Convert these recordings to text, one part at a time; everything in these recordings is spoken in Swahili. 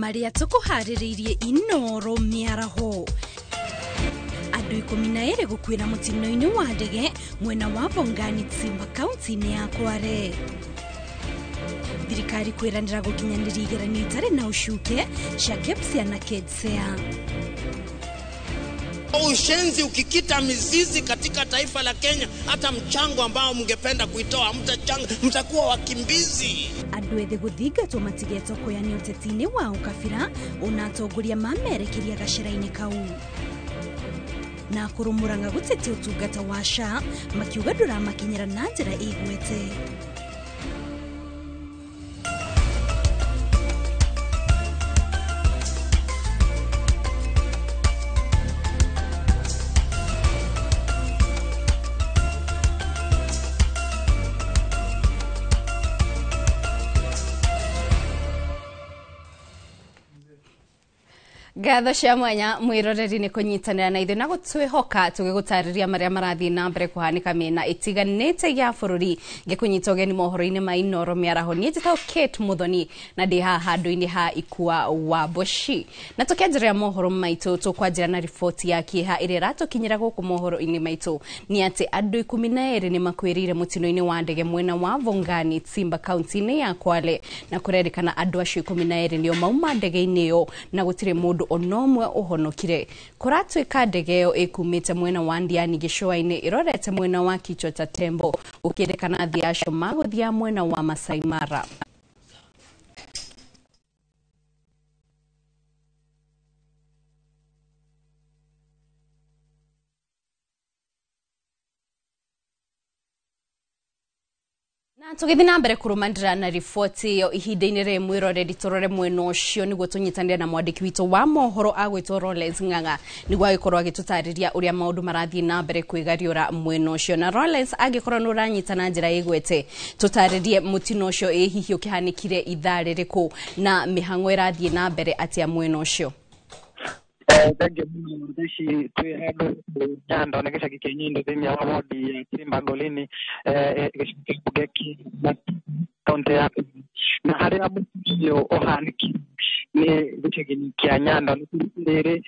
Maria tukuhaririirie inoro miaraho. Andu 12 gukwira mutino-ini wa ndege mwena wa Bongani Tsimba kaunti-ini ya Kware. Thirikari kwiranira gukinyanira igeranio itari na ushuke cia KEPSIA na KEDSEA. Ushenzi ukikita mizizi katika taifa la Kenya, hata mchango ambao mngependa kuitoa mtakuwa wakimbizi. Andu ethe guthingatwo matige toko yani utetini wa ukabira unatongoria mamerekeria gacira-ini kau. Na kurumuranga gutete utungata wa SHA makiuga nduramakinyira na njira igwete. Gatho cia mwanya mwiroreri ni kunyitanira na ithu na gutwihoka tugigutariria maria marathi na mbere kuhanika mena itiganite ya bururi ngikunyita ugeni mohoro-ini ma inoro miaraho ni njitao Kate Muthoni na ndi haha handu-ini ha ikua wa Boshi na tukianjiria mohoro maitu tukwanjira na ripoti ya kiha iri ratukinyira guku mohoro-ini maitu ni ati andu 12 ni makwirire mutino-ini wa ndege mwena wa Bongani Tsimba kaunti-ini ya Kwale na kurerikana andu acio 12 nio mauma ndege-ini yo na gutire mundu onomwe uhonokire. Kuratwika ndege yo ikumite mwena wa Ndiani gicua-ini irorete mwena wa Kichwa cha Tembo ukirikana athii acio maguthia mwena wa Masai Mara. Na tugithi na mbere kurumandira na ripoti yo ihinda-ini ri mwiroreri turore mwena ucio niguo tunyitanire na mwandiki witu wa mohoro agwitwo Rollins Ng'ang'a niguo agikorwo agitutariria uria maundu marathii na mbere kwigariura mwena ucio. Na Rollins agikorwo nuranyitana njira igwete tutaririe mutino ucio hihi ukihanikire ithaa ririku na mihango irathii na mbere atia mwena ucio. Thank you mushi tuhandu nyando nekesha kikenyindo thini ya wodi ya Tsimba Golini geki kaunti ya na haria mutio ohaniki ni gicigini kia nyando nire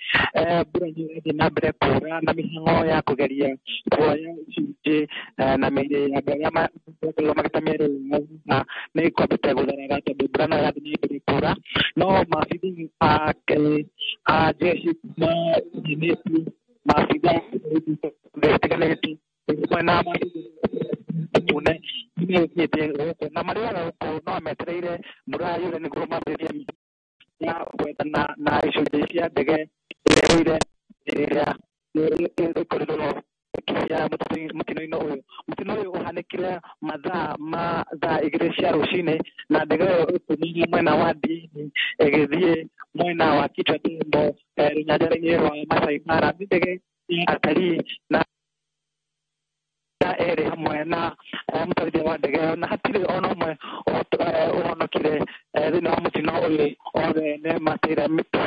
bura ni na mbere kura na mihango ya kugeria kuoya icunji na mere ya gama makitamere na ni kwabite gutharara tondu bura no yathi ni mbere kura no mabidi jeshi na jenepi mafida vetekaneti na tune ni na maria no metereire bura yule ni goma president ya kwetana na icunji cia ndege ireire iria koridoro ya mutino uyu uhanikire mathaa ma thaa 2 cia rucini na ndege yo ikumirie mwena wa Ndiani igithie mwena wa Kichwa Tembo runyanja-ini rwa Masai Mara. Ndege ya atalii na eri hamwe na mutarithia wa ndege na hatire ona umwe uhonokire thini wa mutino uyu othe ni matire mitu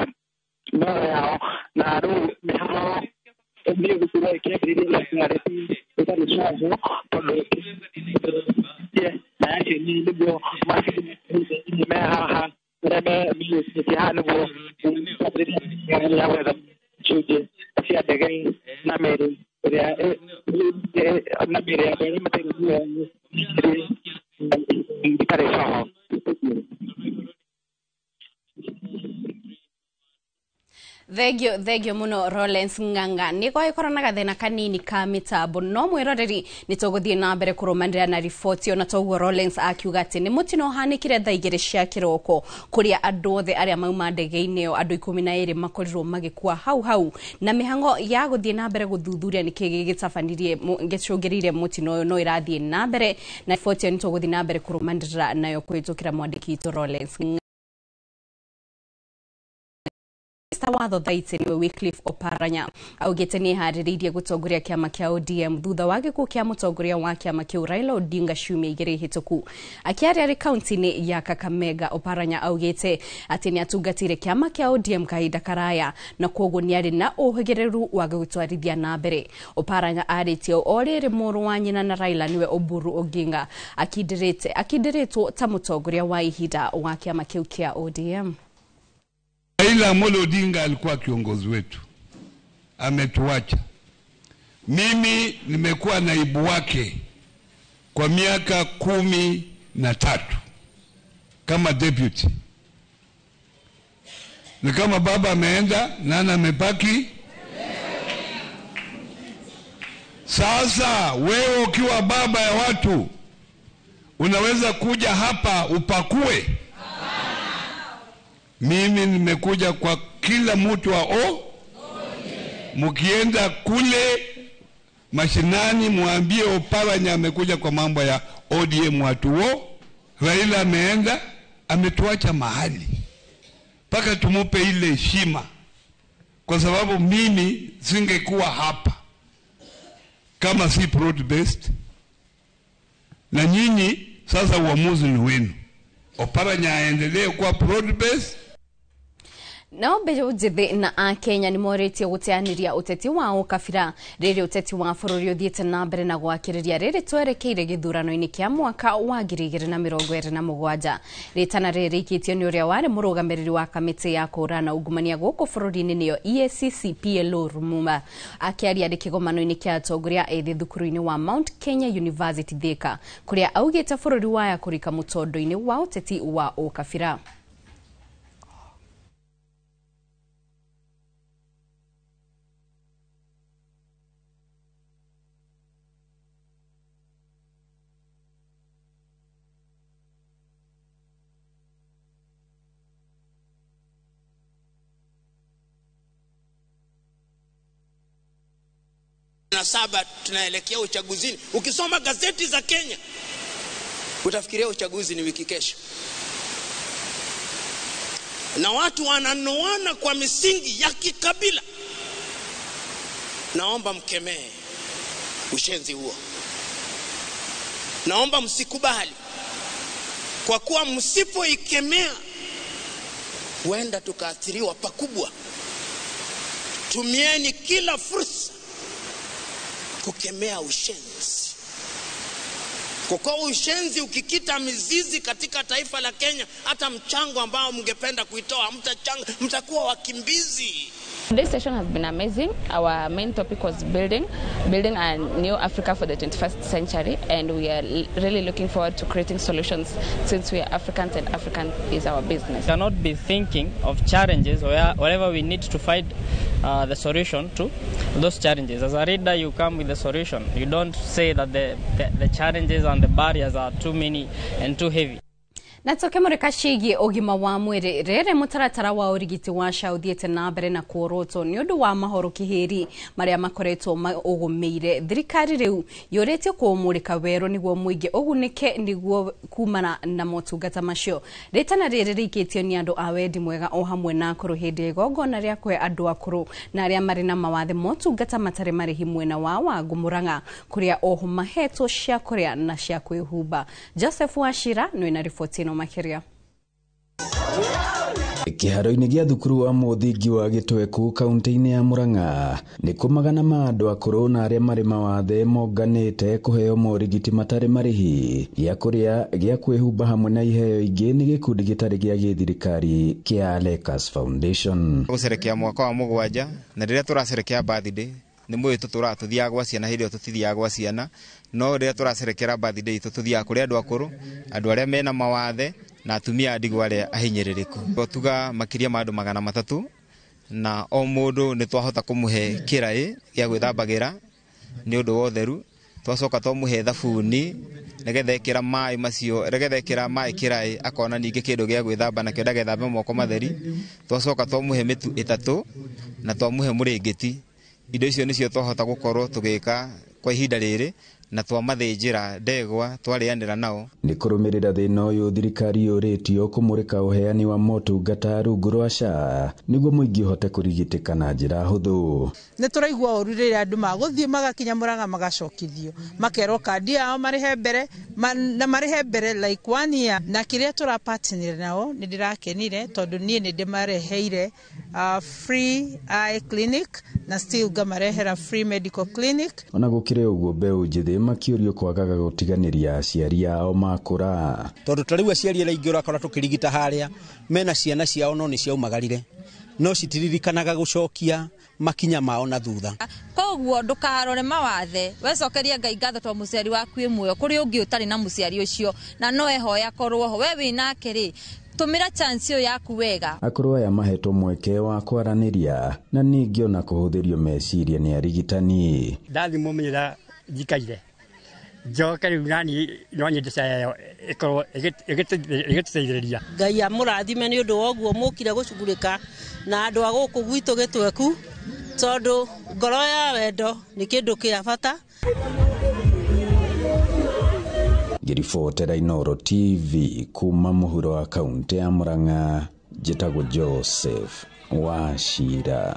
mioyo yao na riu mihango ni gukura ikiambiriria na clarity itari shaho tondu na yake ni niguo masiku mehaha reme miyusitia niguo ya wetha chuje cia ndege na meri ya mbere materi itari shaho. Thegio muno Rollins Ng'ang'a niko ikorana gathina kanini ka mitambo no mwiroreri nituguthie na mbere kurumandira na ripoti ona toguo Rollins akiuga ati ni mutino hanikire thaa 2 cia kiroko kuria andu othe aria mauma ndege-ini yo andu 12 makorirwo magikua hau na mihango ya guthie na mbere guthuthuria niki gitafanirie gicungirire mutino uyu no irathie na mbere na ripoti nituguthie na mbere kurumandira nayo kwitukira mwandiki to Rollins watho thaiti niwe Wycliffe Oparanya augite ni haririirie gutongoria kiama kia ODM thutha wa gikuo kia mutongoria wa kiama kiu Raila Odinga ciumia 2 hituku. Akiaria ri kaunti-ini ya Kakamega, Oparanya augite ati ni atungatire kiama kia ODM kahinda karaya na koguo ni ari na uhigereru wa gutwarithia na mbere. Oparanya aritio oriri muru wa nyina na Raila niwe Oburu Oginga akidiritwo ta mutongoria wa ihinda wa kiama kiu kia ODM. Raila Amolo Odinga alikuwa kiongozi wetu, ametuacha. Mimi nimekuwa naibu wake kwa miaka 13 kama deputy. Ni kama baba ameenda, nani amebaki? Sasa wewe ukiwa baba ya watu unaweza kuja hapa upakue? Mimi nimekuja kwa kila mtu wa mkienda kule mashinani muambie Oparanya amekuja kwa mambo ya ODM watu Raila ameenda, ametuacha mahali paka tumupe ile heshima, kwa sababu mimi singekuwa hapa kama si broad based. Na nyinyi sasa uamuzi ni wenu. Oparanya aendelee kuwa broad based. No bejo jithe na Kenya ni moretie guteaniria uteti wa ukabira riri uteti wa bururi uthiete na mbere na gwakiriria riri twerekeire githurano-ini kia mwaka wa 2027 ritana riri ikitio ni uria wari murugamiriri wa kamiti ya kurana ungumania guku bururi-ini niyo EACC PLO Rumuma akiaria kigomano-ini kia atongoria ethi thukuru-ini wa Mount Kenya University Thika kuria augite bururi waya kurika mutondo-ini wa uteti wa ukabira. Na 7 tunaelekea uchaguzini. Ukisoma gazeti za Kenya utafikiria uchaguzi ni wiki kesho. Na watu wananoana kwa misingi ya kikabila. Naomba mkemee ushenzi huo. Naomba msikubali. Kwa kuwa msipoikemea huenda tukaathiriwa pakubwa. Tumieni kila fursa kukemea ushenzi. Kwa kuwa ushenzi ukikita mizizi katika taifa la Kenya, hata mchango ambao mngependa kuitoa mtakuwa wakimbizi. This session has been amazing. Our main topic was building a new Africa for the 21st century, and we are really looking forward to creating solutions since we are Africans and African is our business. We cannot be thinking of challenges wherever we need to find the solution to those challenges. As a leader, you come with the solution. You don't say that the challenges and the barriers are too many and too heavy. Natoke mureka shigi ogima wa mwiri rere mutaratara wa urigiti wa shauthiete na mbere na kuoroto ni undu wa mahoro kihiri maria makoretwo ugumeire thirikari riu yoretio kuumurika wero niguo muingi ugunike niguo kumana na motungata macio ritana riri rikitio ni andu a wendi mwega o hamwe na akuru hindi igongona ria kwe andu akuru na aria mari na mawathe motungata matare marihi mwena wa Murang'a kuria oho mahetwo cia kuria na cia kwihumba. Joseph Wachira no ina ripoti no makiria. Kiharo-ini gia thukuru wa muthingi wa Gitweku kaunti-ini ya Murang'a ni kumagana ma andu akuru na aria mari mawathe monganite kuheo morigiti matari marihi gia kuria gia kwihumba hamwe na iheo ingi ni gikundi gitari gia githirikari kia Lakers Foundation. Gucerekea mwaka wa 7 na riria turacerekea birthday ni mwitu turathiaga gwa ciana hindi tutithiaga gwa ciana no riria turacerekera birthday tutithiaga kuri andu akuru andu aria mena mawathe na atumia ndigwa aria ahinyiririku tuga makiria ma andu 300 na o mundu ni twahota kumuhe kirai gia gwithambagira ni undu wa utheru twacoka twamuhe thabuni negetha ikira mai macio negetha ikira mai kirai akona ningi kindu gia gwithamba na kenda gethambe moko matheri twacoka twamuhe mitu 3 na twamuhe muringiti. Indo icio nicio twahota gukorwo tugika kwa ihinda riri na twamathinjira ndegwa twarianira nao. Ni kurumirira thina uyu thirikari yoretio kumurika uheani wa motungata rungu rwa SHA niguo muingi hote kurigitika na njira huthu. Ni turaigua uru riri andu maguthie magakinya Murang'a magacokithio makerwo kandi yao marihe mbere na marihe mbere like 1 year na kiria turapartner nao ni ndirakenire tondu nie ni ndimareheire free eye clinic na still gamarehera free medical clinic. Ona gukire uguo mbeũ njĩthĩ makĩũrio kwagaga gũtiganĩria aciari ao makũra. Tondũ tarĩu aciari arĩa ingĩ ũrakora tũkĩrigita harĩa mena ciana ciao no nĩ ciaumagarire no citiririkanaga gũcokia makinya mao na thutha. Koguo ndukarore mawathe wecokeria Ngai ngatho to muciari waku imwe kuri ungi utari na muciari ucio na no ehoya korwo ho we winake ri tumira chance yo yaku wega. Akũrũ aya mahetwo mweke wa kwaranĩria na ningĩ ona kũhũthĩrio meciria nĩ arigitani. Ndathi mumenyera jikaire njoke riu nani no nyendesa ikorwo igiteithĩrĩria. Ngai amũrathime nĩ ũndũ wa ũguo mũkire gũcugurĩka na andũ a gũkũ gwitũ Gĩtweku tondũ ngoro ya wendo nĩ kĩndũ kĩa bata. Ngĩribotera Inooro TV kuma mũhuro wa kaunti ya Murang'a, njĩtagwo Joseph Wachira.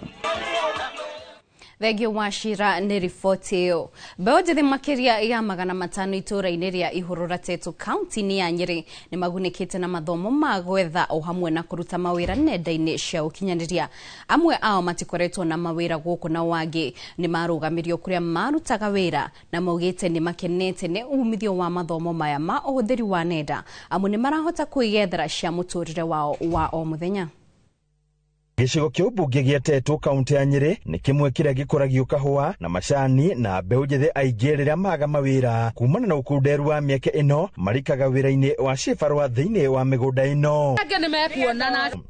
Thegio Wachira nĩ riboti ĩyo. Mbeũ njĩthĩ makĩria ya 500 itũũra-inĩ rĩa Ihurũra Tetu kaunti-inĩ ya Nyeri nĩ magunĩkĩte na mathomo ma gwetha o hamwe na kũruta mawĩra nenda-inĩ cia ũkinyanĩria. Amwe ao matikoretwo na mawĩra gũkũ na wangĩ nĩ marũgamirio kũrĩa marutaga wĩra na maugĩte nĩ makenete nĩ umithio wa mathomo maya ma ũhũthĩri wa nenda. Amwe nĩ marahota kwĩyethera cia mũtũrĩre wao wa o mũthenya. Gĩcigo kĩa ũmbunge gĩa Tetu kaunti ya Nyeri nĩ kĩmwe kĩrĩa gĩkũragio kahũa na macani na mbeũ njĩthĩ aingĩ rĩrĩa maga mawĩra kumana na ũkunderu wa mĩeke ĩno marikaga wĩra-inĩ wa cibarũa thĩinĩ wa mĩgũnda ĩno.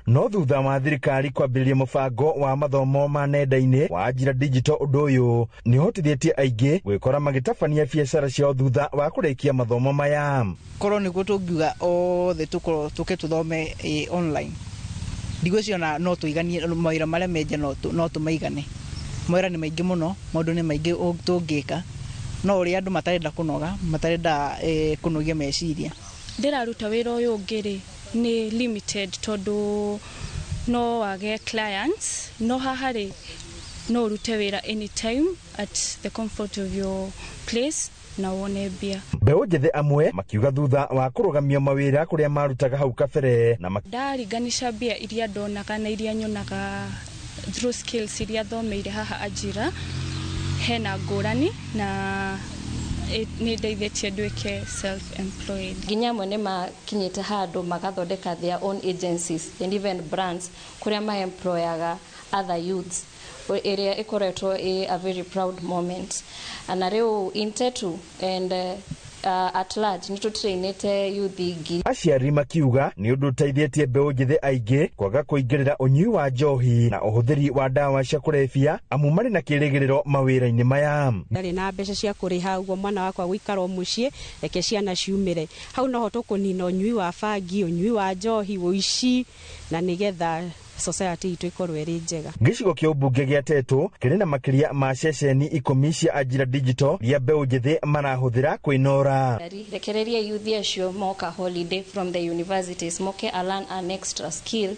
No thutha wa thirikari kwambĩrĩria mũbango wa mathomo ma nenda-inĩ wa Ajira Digital, ũndũ ũyũ nĩ ũhotithĩtie aingĩ gwĩkora magĩtabania biacara ciao thutha wa kũrĩkia mathomo maya. Korwo nĩguo tũngiuga othe tũke tũthome online ndigwĩciona no tũiganie mawĩra marĩa menje no tũmaigane. Mawĩra nĩ maingĩ mũno, maũndũ nĩ maingĩ tũngĩka no ũrĩa andũ matarenda kũnoga matarenda kũnogia meciria. Ndĩraruta wĩra ũyũ ũngĩ nĩ limited tondũ no wage clients no haha no urute wĩra anytime at the comfort of your place na wone mbia. Mbeũ njĩthĩ amwe makiuga thutha wa kũrũgamia mawĩra kũrĩa marutaga hau kabere na ndaringanisha mbia iria ndonaga na iria nyonaga through skills iria thomeire haha Ajira hena ngũrani na nĩ ndeithĩtie nduĩke self-employed. Nginya amwe nĩ makinyĩte handũ magathondeka their own agencies and even brands kũrĩa ma-employaga other youths, area ikoretwo a very proud moment. Na rĩu in Tetu and at large nĩ tũtrainĩte youth ingĩ. Aciari makiuga nĩ ũndũ ũteithĩtie mbeũ njĩthĩ aingĩ kwaga kũingĩrĩra ũnyui wa njohi na ũhũthĩri wa ndawa cia kũrebia amu marĩ na kĩrĩgĩrĩro mawĩra-inĩ maya. Ndarĩ na mbeca cia kũrĩha ũguo mwana wakwa gũikara mũciĩ reke ciana ciumĩre. Hau noho tũkũnina ũnyui wa bangi, ũnyui wa njohi, ũici na nĩgetha society itu ikorwo ĩrĩ njega. Gĩcigo kĩa ũmbunge gĩa Tetu kĩrĩ na makĩria ma ceceni 10 cia Ajira Digital iria mbeũ njĩthĩ marahũthĩra kwĩnora. Rekereria youth acio moka holiday from the universities moke learn an extra skill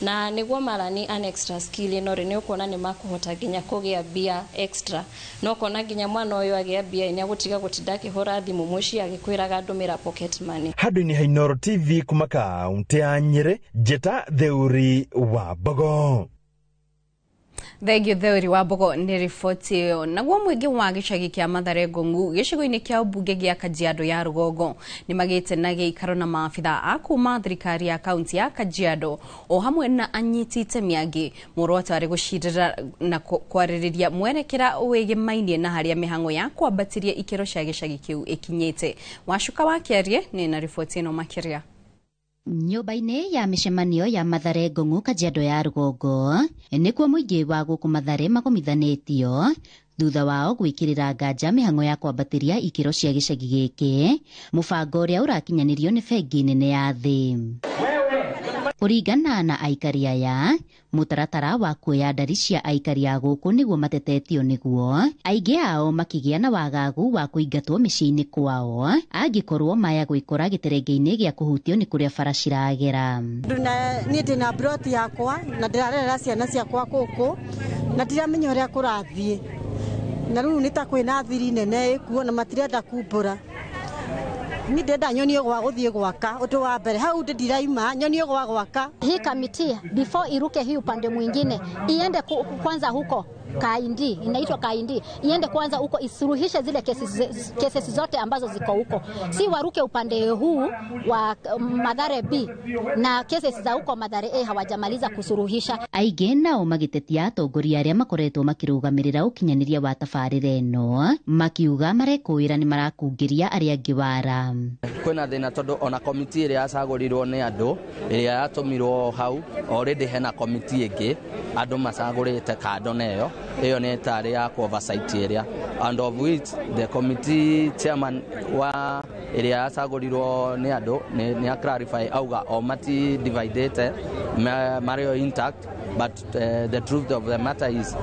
na nĩguo marani an extra skill ĩno nĩ ũkuona nĩ makũhota nginya kũgĩa mbia extra no kona nginya mwana ũyũ agĩa mbia nĩ agũtiga gũtinda akĩhũra thimũ mũciĩ agĩkwĩraga ndũmĩra pocket money. Handũ-inĩ ha Inooro TV kuma kaunti ya Nyeri, Njeta Theuri wa Bogo. Thegio Theuri wa Bogo nĩ riboti ĩyo. Naguo mũingĩ wa gĩcagi kĩa Mathare Ngong'u gĩcigo-inĩ kĩa ũmbunge gĩa Kajiado ya Rũgongo nĩ magĩte na gĩikaro na maabitha a kuma thirikari ya kaunti ya Kajiado o hamwe na anyiti itemi angĩ muoroto arĩ gũcirĩra na kwarĩrĩria mwerekera wĩgĩmainie na harĩa mĩhang'o ya kwambatĩria ikĩro cia gĩcagi kĩu ĩkinyĩte. Wacuka wa Kĩarie nĩ na riboti ĩno makĩria. Nyũmba-inĩ ya mĩcemanio ya Mathare Ngong'u Kajiado ya Rũgongo nĩkuo mũingĩ wa gũkũ Mathare magomithanĩtio thutha wao gwĩkĩrĩra nganja mĩhang'o ya kwambatĩria ikĩro cia gĩcagi gĩkĩ, mũbango ũrĩa ũrakinyanĩrio nĩ bengi nene ya thĩ. Kũringana na aikari aya, mũtaratara wa kuoya ndari cia aikari a gũkũ nĩguo matetetio nĩguo aingĩ ao makĩgĩa na wagagu wa kũingatwo mĩciĩ-inĩ kwao angĩkorwo maya gwĩkora gĩterenge-inĩ gĩa kũhutio nĩ kũrĩa bara ciragera. Niĩ ndĩna broti yakwa na ndĩrarerera ciana ciakwa gũkũ na ndiramenya ũrĩa kũrathiĩ na rĩu nĩ ta kwĩna thiri nene ĩkuo na matirenda kumbũra ni ndenda nyonio gwa guthie gwaka utu wa mbere hau ndiraima nyonio gwa gwaka. Hii kamiti before iruke hii upande mwingine iende kwanza huko Kaindi, inaitwa Kaindi, iende kwanza huko isuruhishe zile cases zote ambazo ziko huko, si waruke upande huu wa Mathare B na cases za huko Mathare A hawajamaliza kusuruhisha. Aingĩ nao magĩtetia atongoria arĩa makoretwo makĩrũgamĩrĩra ũkinyanĩria wa tabarĩra ĩno makiuga marekũĩra nĩ marakungĩria arĩa angĩ wara. Kwĩna thĩna tondũ ona komiti ĩrĩa yacagũrirwo nĩ andũ ĩrĩa yatũmirwo hau already hena komiti ĩngĩ andũ macagũrĩte kando nayo iyo nĩ tarĩ ya oversight area, and of which the committee chairman wa ĩrĩa yacagũrirwo nĩ andũ nĩ clarify auga o mati divided Mario intact, but the truth of the matter is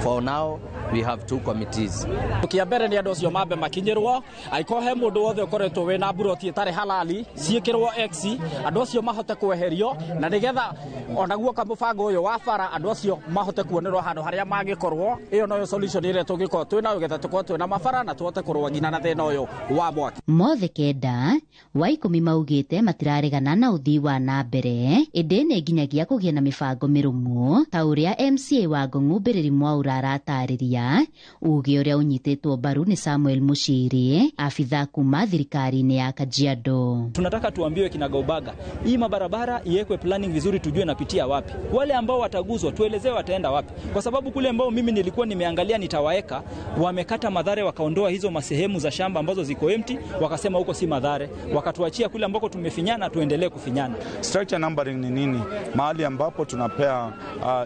for now we have two committees. Kiambere ni andu cio mambe makinyirwo aiko he mundu wothe ukoretwo we na buroti itare halali ciikirwo x andu cio mahote kweherio na nigetha onaguo kamubango uyu wa bara andu cio mahote kuonerwo handu haria magikorwo. Iyo noyo solution ire tugiko twina ugetha tukwo twina mabara na tuhote kurwa ngina na thina uyu wa mwaki. Mothe kenda wa 10 maugite matiraregana na uthii wa na mbere indi ni nginyagia kugia na mibango mirumu ta uria MCA wa Ngong'u Mbiriri Mwaura aratariria. Uge uria unyititwo mbaru ni Samuel Mushiri, afitha kuma thirikari-inĩ ya Kajiado. Tunataka tuambiwe kinagaubaga hii mabarabara iwekwe planning vizuri, tujue napitia wapi. Wale ambao wataguzwa tuelezewe wataenda wapi, kwa sababu kule ambao mimi nilikuwa nimeangalia nitawaeka wamekata Mathare, wakaondoa hizo masehemu za shamba ambazo ziko empty, wakasema huko si Mathare, wakatuachia kule ambako tumefinyana tuendelee kufinyana. Structure numbering ni nini? Mahali ambapo tunapea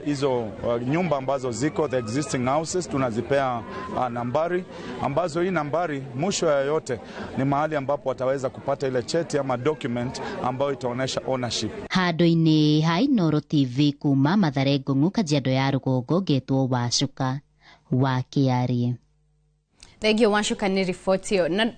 hizo nyumba ambazo ziko the existing houses tunazipea nambari ambazo hii nambari mwisho ya yote ni mahali ambapo wataweza kupata ile cheti ama document ambayo itaonesha ownership. Handũ-inĩ ha Inooro TV kuma Mathare Ngong'u Kajiado ya Rũgongo ngetwo Wacuka wa Kĩarĩ. Thank you Wacuka ni riboti yo. Na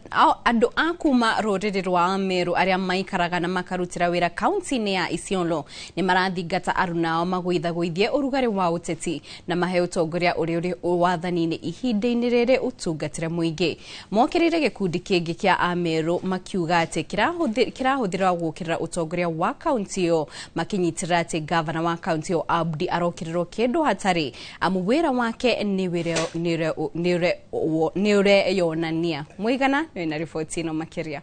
andu akuma rũrĩrĩ rwa Meru aria maikaraga na makarutira wĩra kaunti-inĩ ya Isiolo ni marathingata arunao magwithagwithie urugari wa uteti na mahe utongoria uri wathani-inĩ ihinda-inĩ rĩrĩ utungatĩre mũingĩ. Mokĩrĩire gĩkundi kĩngĩ kĩa Ameru makiuga atĩ kĩrahũthĩra gũkĩrĩra utongoria wa kaunti yo makinyitĩra atĩ gavana wa kaunti yo Abdi arokĩrĩrwo kĩndũ hatarĩ amu wĩra wake ni ure yonania. Muigana na riboti ino makiria.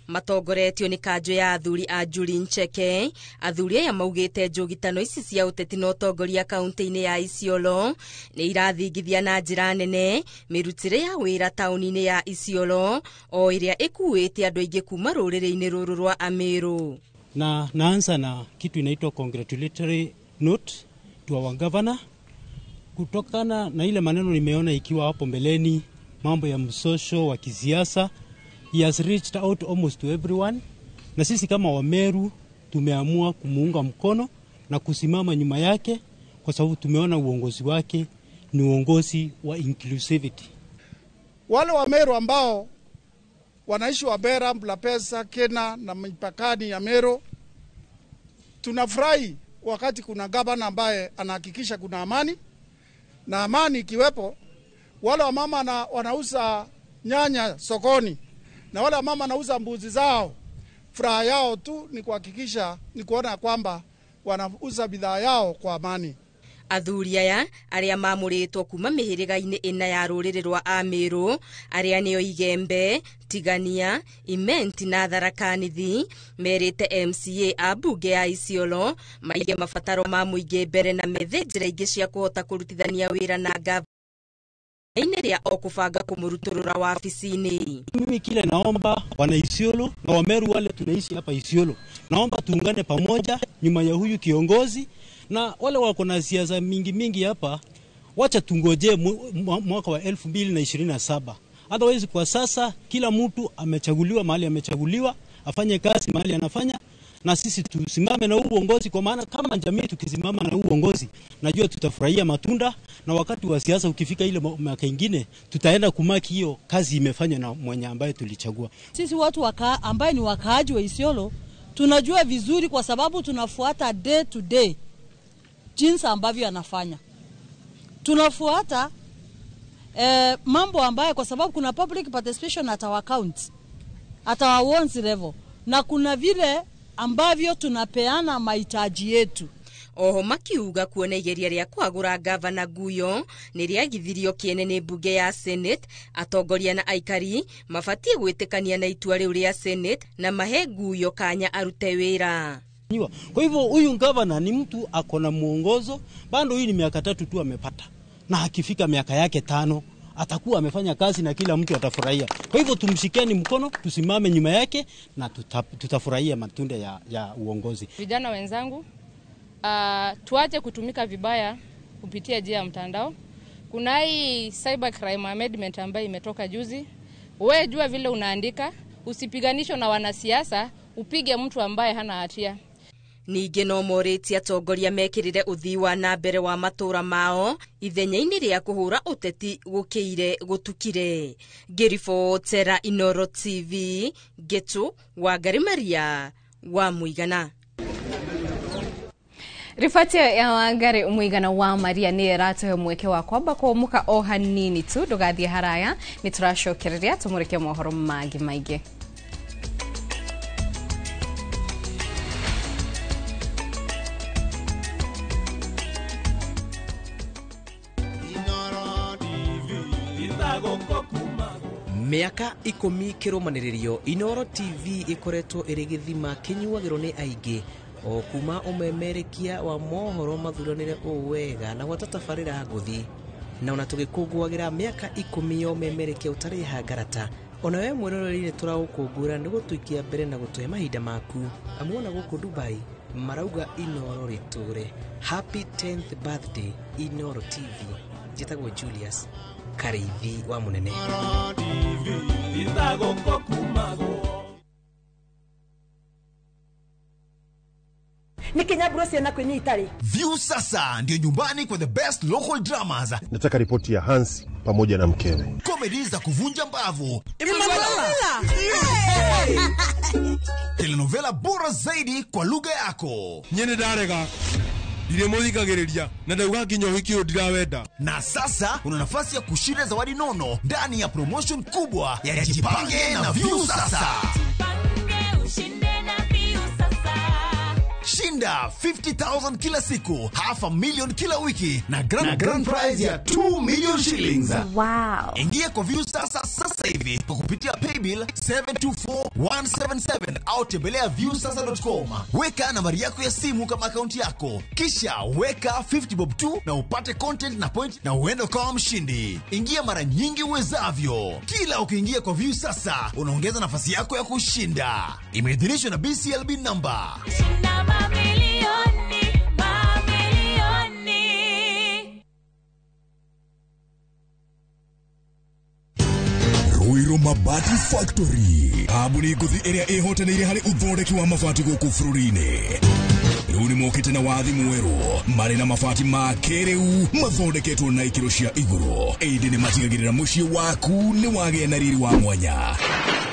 Matongoretio ni kanjo ya athuri a Njuri Ncheke, athuri ya maugite njugitano ici cia uteti na utongoria kaunti-inĩ ya Isiolo ni irathingithia na njira nene mirutire ya wira tauni-inĩ ya Isiolo o iria ikuite andu aingĩ kuma rũrĩrĩ-inĩ rũrũ rwa Ameru. Na naanza na kitu inaitwa congratulatory note to our governor kutokana na ile maneno nimeona ikiwa hapo mbeleni, mambo ya msosho wa kisiasa. He has reached out almost to everyone, na sisi kama Wameru tumeamua kumuunga mkono na kusimama nyuma yake kwa sababu tumeona uongozi wake ni uongozi wa inclusivity. Wale Wameru ambao wanaishi Wabera, Mlapesa, Kena na mipakani ya Meru, tunafurahi wakati kuna gavana ambaye anahakikisha kuna amani. Na amani ikiwepo, wale wa mama wanauza nyanya sokoni na wale wa mama wanauza mbuzi zao, furaha yao tu ni kuhakikisha ni kuona kwamba wanauza bidhaa yao kwa amani. Athuri aya aria mamuritwo kuma mihiriga-inĩ ĩna ya rũrĩrĩ rwa Ameru aria nĩo Igembe, Tigania, Imenti na Tharaka Nithi merite MCA abunge ya Isiolo maige mabataro ma mũingĩ mbere na methe njĩra ingĩ cia kũhota kũrutithania wĩra na gavana ineria okufanga kumurutulura wa ofisini. Mimi kile naomba wana Isiolo na Wameru wale tunaishi hapa Isiolo, naomba tuungane pamoja nyuma ya huyu kiongozi, na wale wako na siasa mingi hapa wacha tungoje mwaka wa 2027. Otherwise kwa sasa kila mtu amechaguliwa mahali amechaguliwa, afanye kazi mahali anafanya, na sisi tusimame na uongozi, kwa maana kama jamii tukisimama na uongozi najua tutafurahia matunda, na wakati wa siasa ukifika ile mwaka ingine tutaenda kumaki hiyo kazi imefanywa na mwenye ambaye tulichagua. Sisi watu ambaye ni wakaaji wa Isiolo tunajua vizuri kwa sababu tunafuata day to day jinsi ambavyo anafanya. Tunafuata mambo ambaye kwa sababu kuna public participation at our county. at our own level, na kuna vile ambavyo tunapeana mahitaji yetu. Oho makiuga kuona igeria ria kwagura gavana Guyo ni riagithirio kiene ni bunge ya Senate, atongoria na aikari mabatie gwitikania na itua riu ria Senate na mahe Guyo kanya arute wira. Kwa hivyo huyu gavana ni mtu akona muongozo, bado hii ni miaka 3 tu amepata, na akifika miaka yake 5 atakuwa amefanya kazi na kila mtu atafurahia. Kwa hivyo tumshikeni mkono, tusimame nyuma yake na tutafurahia matunda ya uongozi. Vijana wenzangu, tuache kutumika vibaya kupitia njia ya mtandao. Kuna hii cyber crime amendment ambayo imetoka juzi. Wewe jua vile unaandika, usipiganisho na wanasiasa, upige mtu ambaye hana hatia. Ninge no moreti atongoria mekirire uthii wa na mbere wa matura mao ithenya-ini ria kuhura uteti gukiire gutukire. Ngiribotera Inoro TV, Getu Wangari Maria wa Muigana. Rifati ya Wangari Muigana wa Maria ni ratuhe mweke wa kwamba kwa muka o hanini tu ndugathie haraya ni turashokereria tumurike mohoro magi maige. Miaka 10 kirumaniririo, Inoro TV ikoretwo iri githima kinyuagiro ni aingi o kuma umemerekia wa mohoro mathuranire uwega na gwatatabarira nguthi na ona tugikungwagira miaka 10 yo memerekia utari hangarata. Ona we mwiroreri ni turaukungura ni gutuikia mbere na gutuhe mahinda maku amuona guku Dubai marauga Inoro riture. Happy 10th birthday Inoro TV. Jitagwo Julius Karithi wa Munene. Ni Kenya Brosia na kwenye Itali. View sasa ndio nyumbani kwa the best local dramas. Nataka ripoti ya Hans pamoja na mkewe. Comedy za kuvunja mbavu. Telenovela bora zaidi kwa lugha yako. Nyene darega. Dire muthikagiriria na ndauga kinyo hikio ndirawenda. Na sasa una nafasi ya kushinda zawadi nono ndani ya promotion kubwa ya Jipange na View sasa. Shinda 50,000 kila siku, $500,000 kila wiki na grand prize ya 2 million shillings. Wow. Ingia kwa View sasa hivi kwa kupitia paybill 724177 au tembelea viewsasa.com. Weka nambari yako ya simu kama akaunti yako, kisha weka 50 bob tu na upate content na point na uende kwa mshindi. Ingia mara nyingi uwezavyo. Kila ukiingia kwa View sasa unaongeza nafasi yako ya kushinda. Imeidhinishwa na BCLB number. Ruiru Mabati Factory. Kabuni nguthi iria ihotanire hari uthondeki wa mabati guku bururi-ini. Riu ni mokite na wathi mweru mari na mabati ma kiriu mathondeketwo na ikiro cia iguru. Indi ni matigagirira mucii waku ni wagĩa na riri wa mwanya.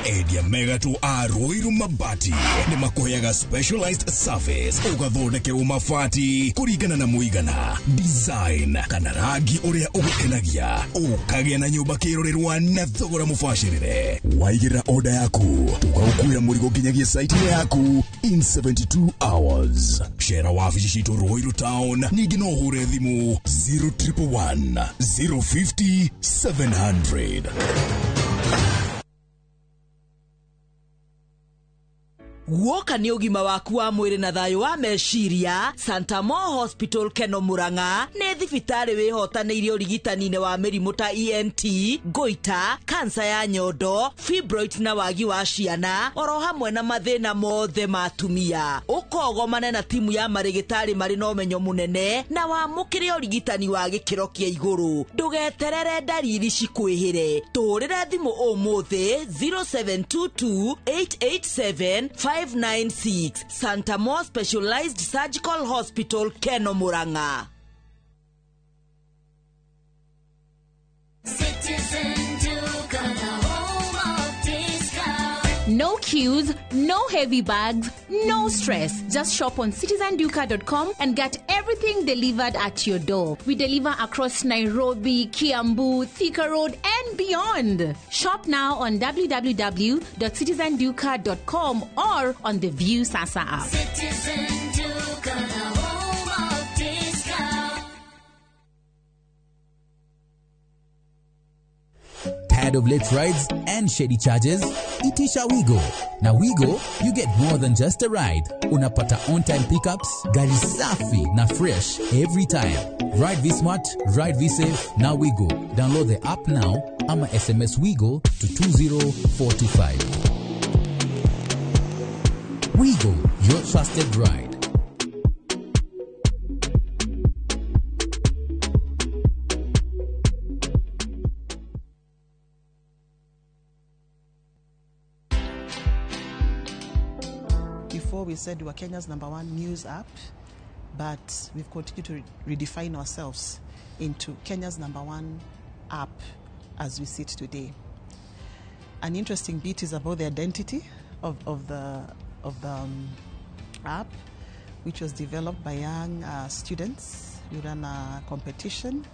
Endia megatu a Ruiru Mabati ni makuheaga specialized service ugathondekerwo mabati kuringana na muigana, design kana rangi uria ugukenagia, ukagĩa na nyumba kirorerwa na thogora mubacirire. Waigĩra order yaku tugagukuira murigo nginyagia site yaku in 72 hours. Shera wabici citu Ruiru Town, ningi no hure thimu 0111 050 700. Woka ni ugima waku wa mwiri na thayo wa meciria. Santa Mo Hospital Keno Murang'a ni thibitari wihotanĩire ũrigitani-inĩ wa mĩrimũ ta ENT, goita, kansa ya nyondo, fibroid na wagi wa ciana, oro hamwe na mathĩna mothe ma atumia. Ũkogomane na timu ya marĩgĩtarĩ marĩ na ũmenyo mũnene na wamũkĩre ũrigitani wa gĩkĩro kĩa igũrũ. Ndũgeterere ndariri cikwĩhĩre. Tũrĩre thimũ ũmũthĩ 0722 887 596. Santa Mo Specialized Surgical Hospital Keno Murang'a. No queues, no heavy bags, no stress. Just shop on citizenduka.com and get everything delivered at your door. We deliver across Nairobi, Kiambu, Thika Road, and and beyond. Shop now on www.citizenduca.com or on the View Sasa app. Citizen Duca, home of discount. Tired of late rides and shady charges? Itisha Wigo. Na Wigo, you get more than just a ride. Unapata on-time pickups, gari safi na fresh every time. Ride V-Smart, ride V-Safe, na Wigo. Download the app now, ama SMS Wigo to 20425. Wigo, your trusted ride. Before we said we were Kenya's #1 news app, but we've continued to redefine ourselves into Kenya's #1 app as we sit today. An interesting bit is about the identity of the app, which was developed by young students. We ran a competition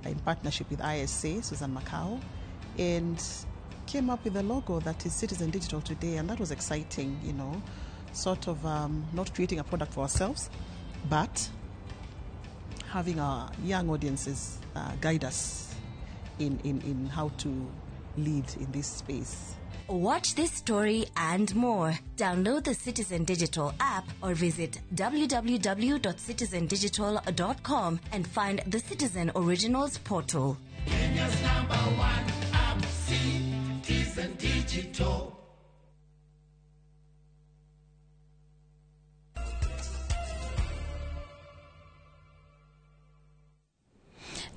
in partnership with ISA, Susan Macau, and came up with a logo that is Citizen Digital today, and that was exciting, you know, sort of not creating a product for ourselves, but having our young audiences guide us in how to lead in this space. Watch this story and more. Download the Citizen Digital app or visit www.citizendigital.com and find the Citizen Originals portal. Kenya's #1 app, Citizen Digital.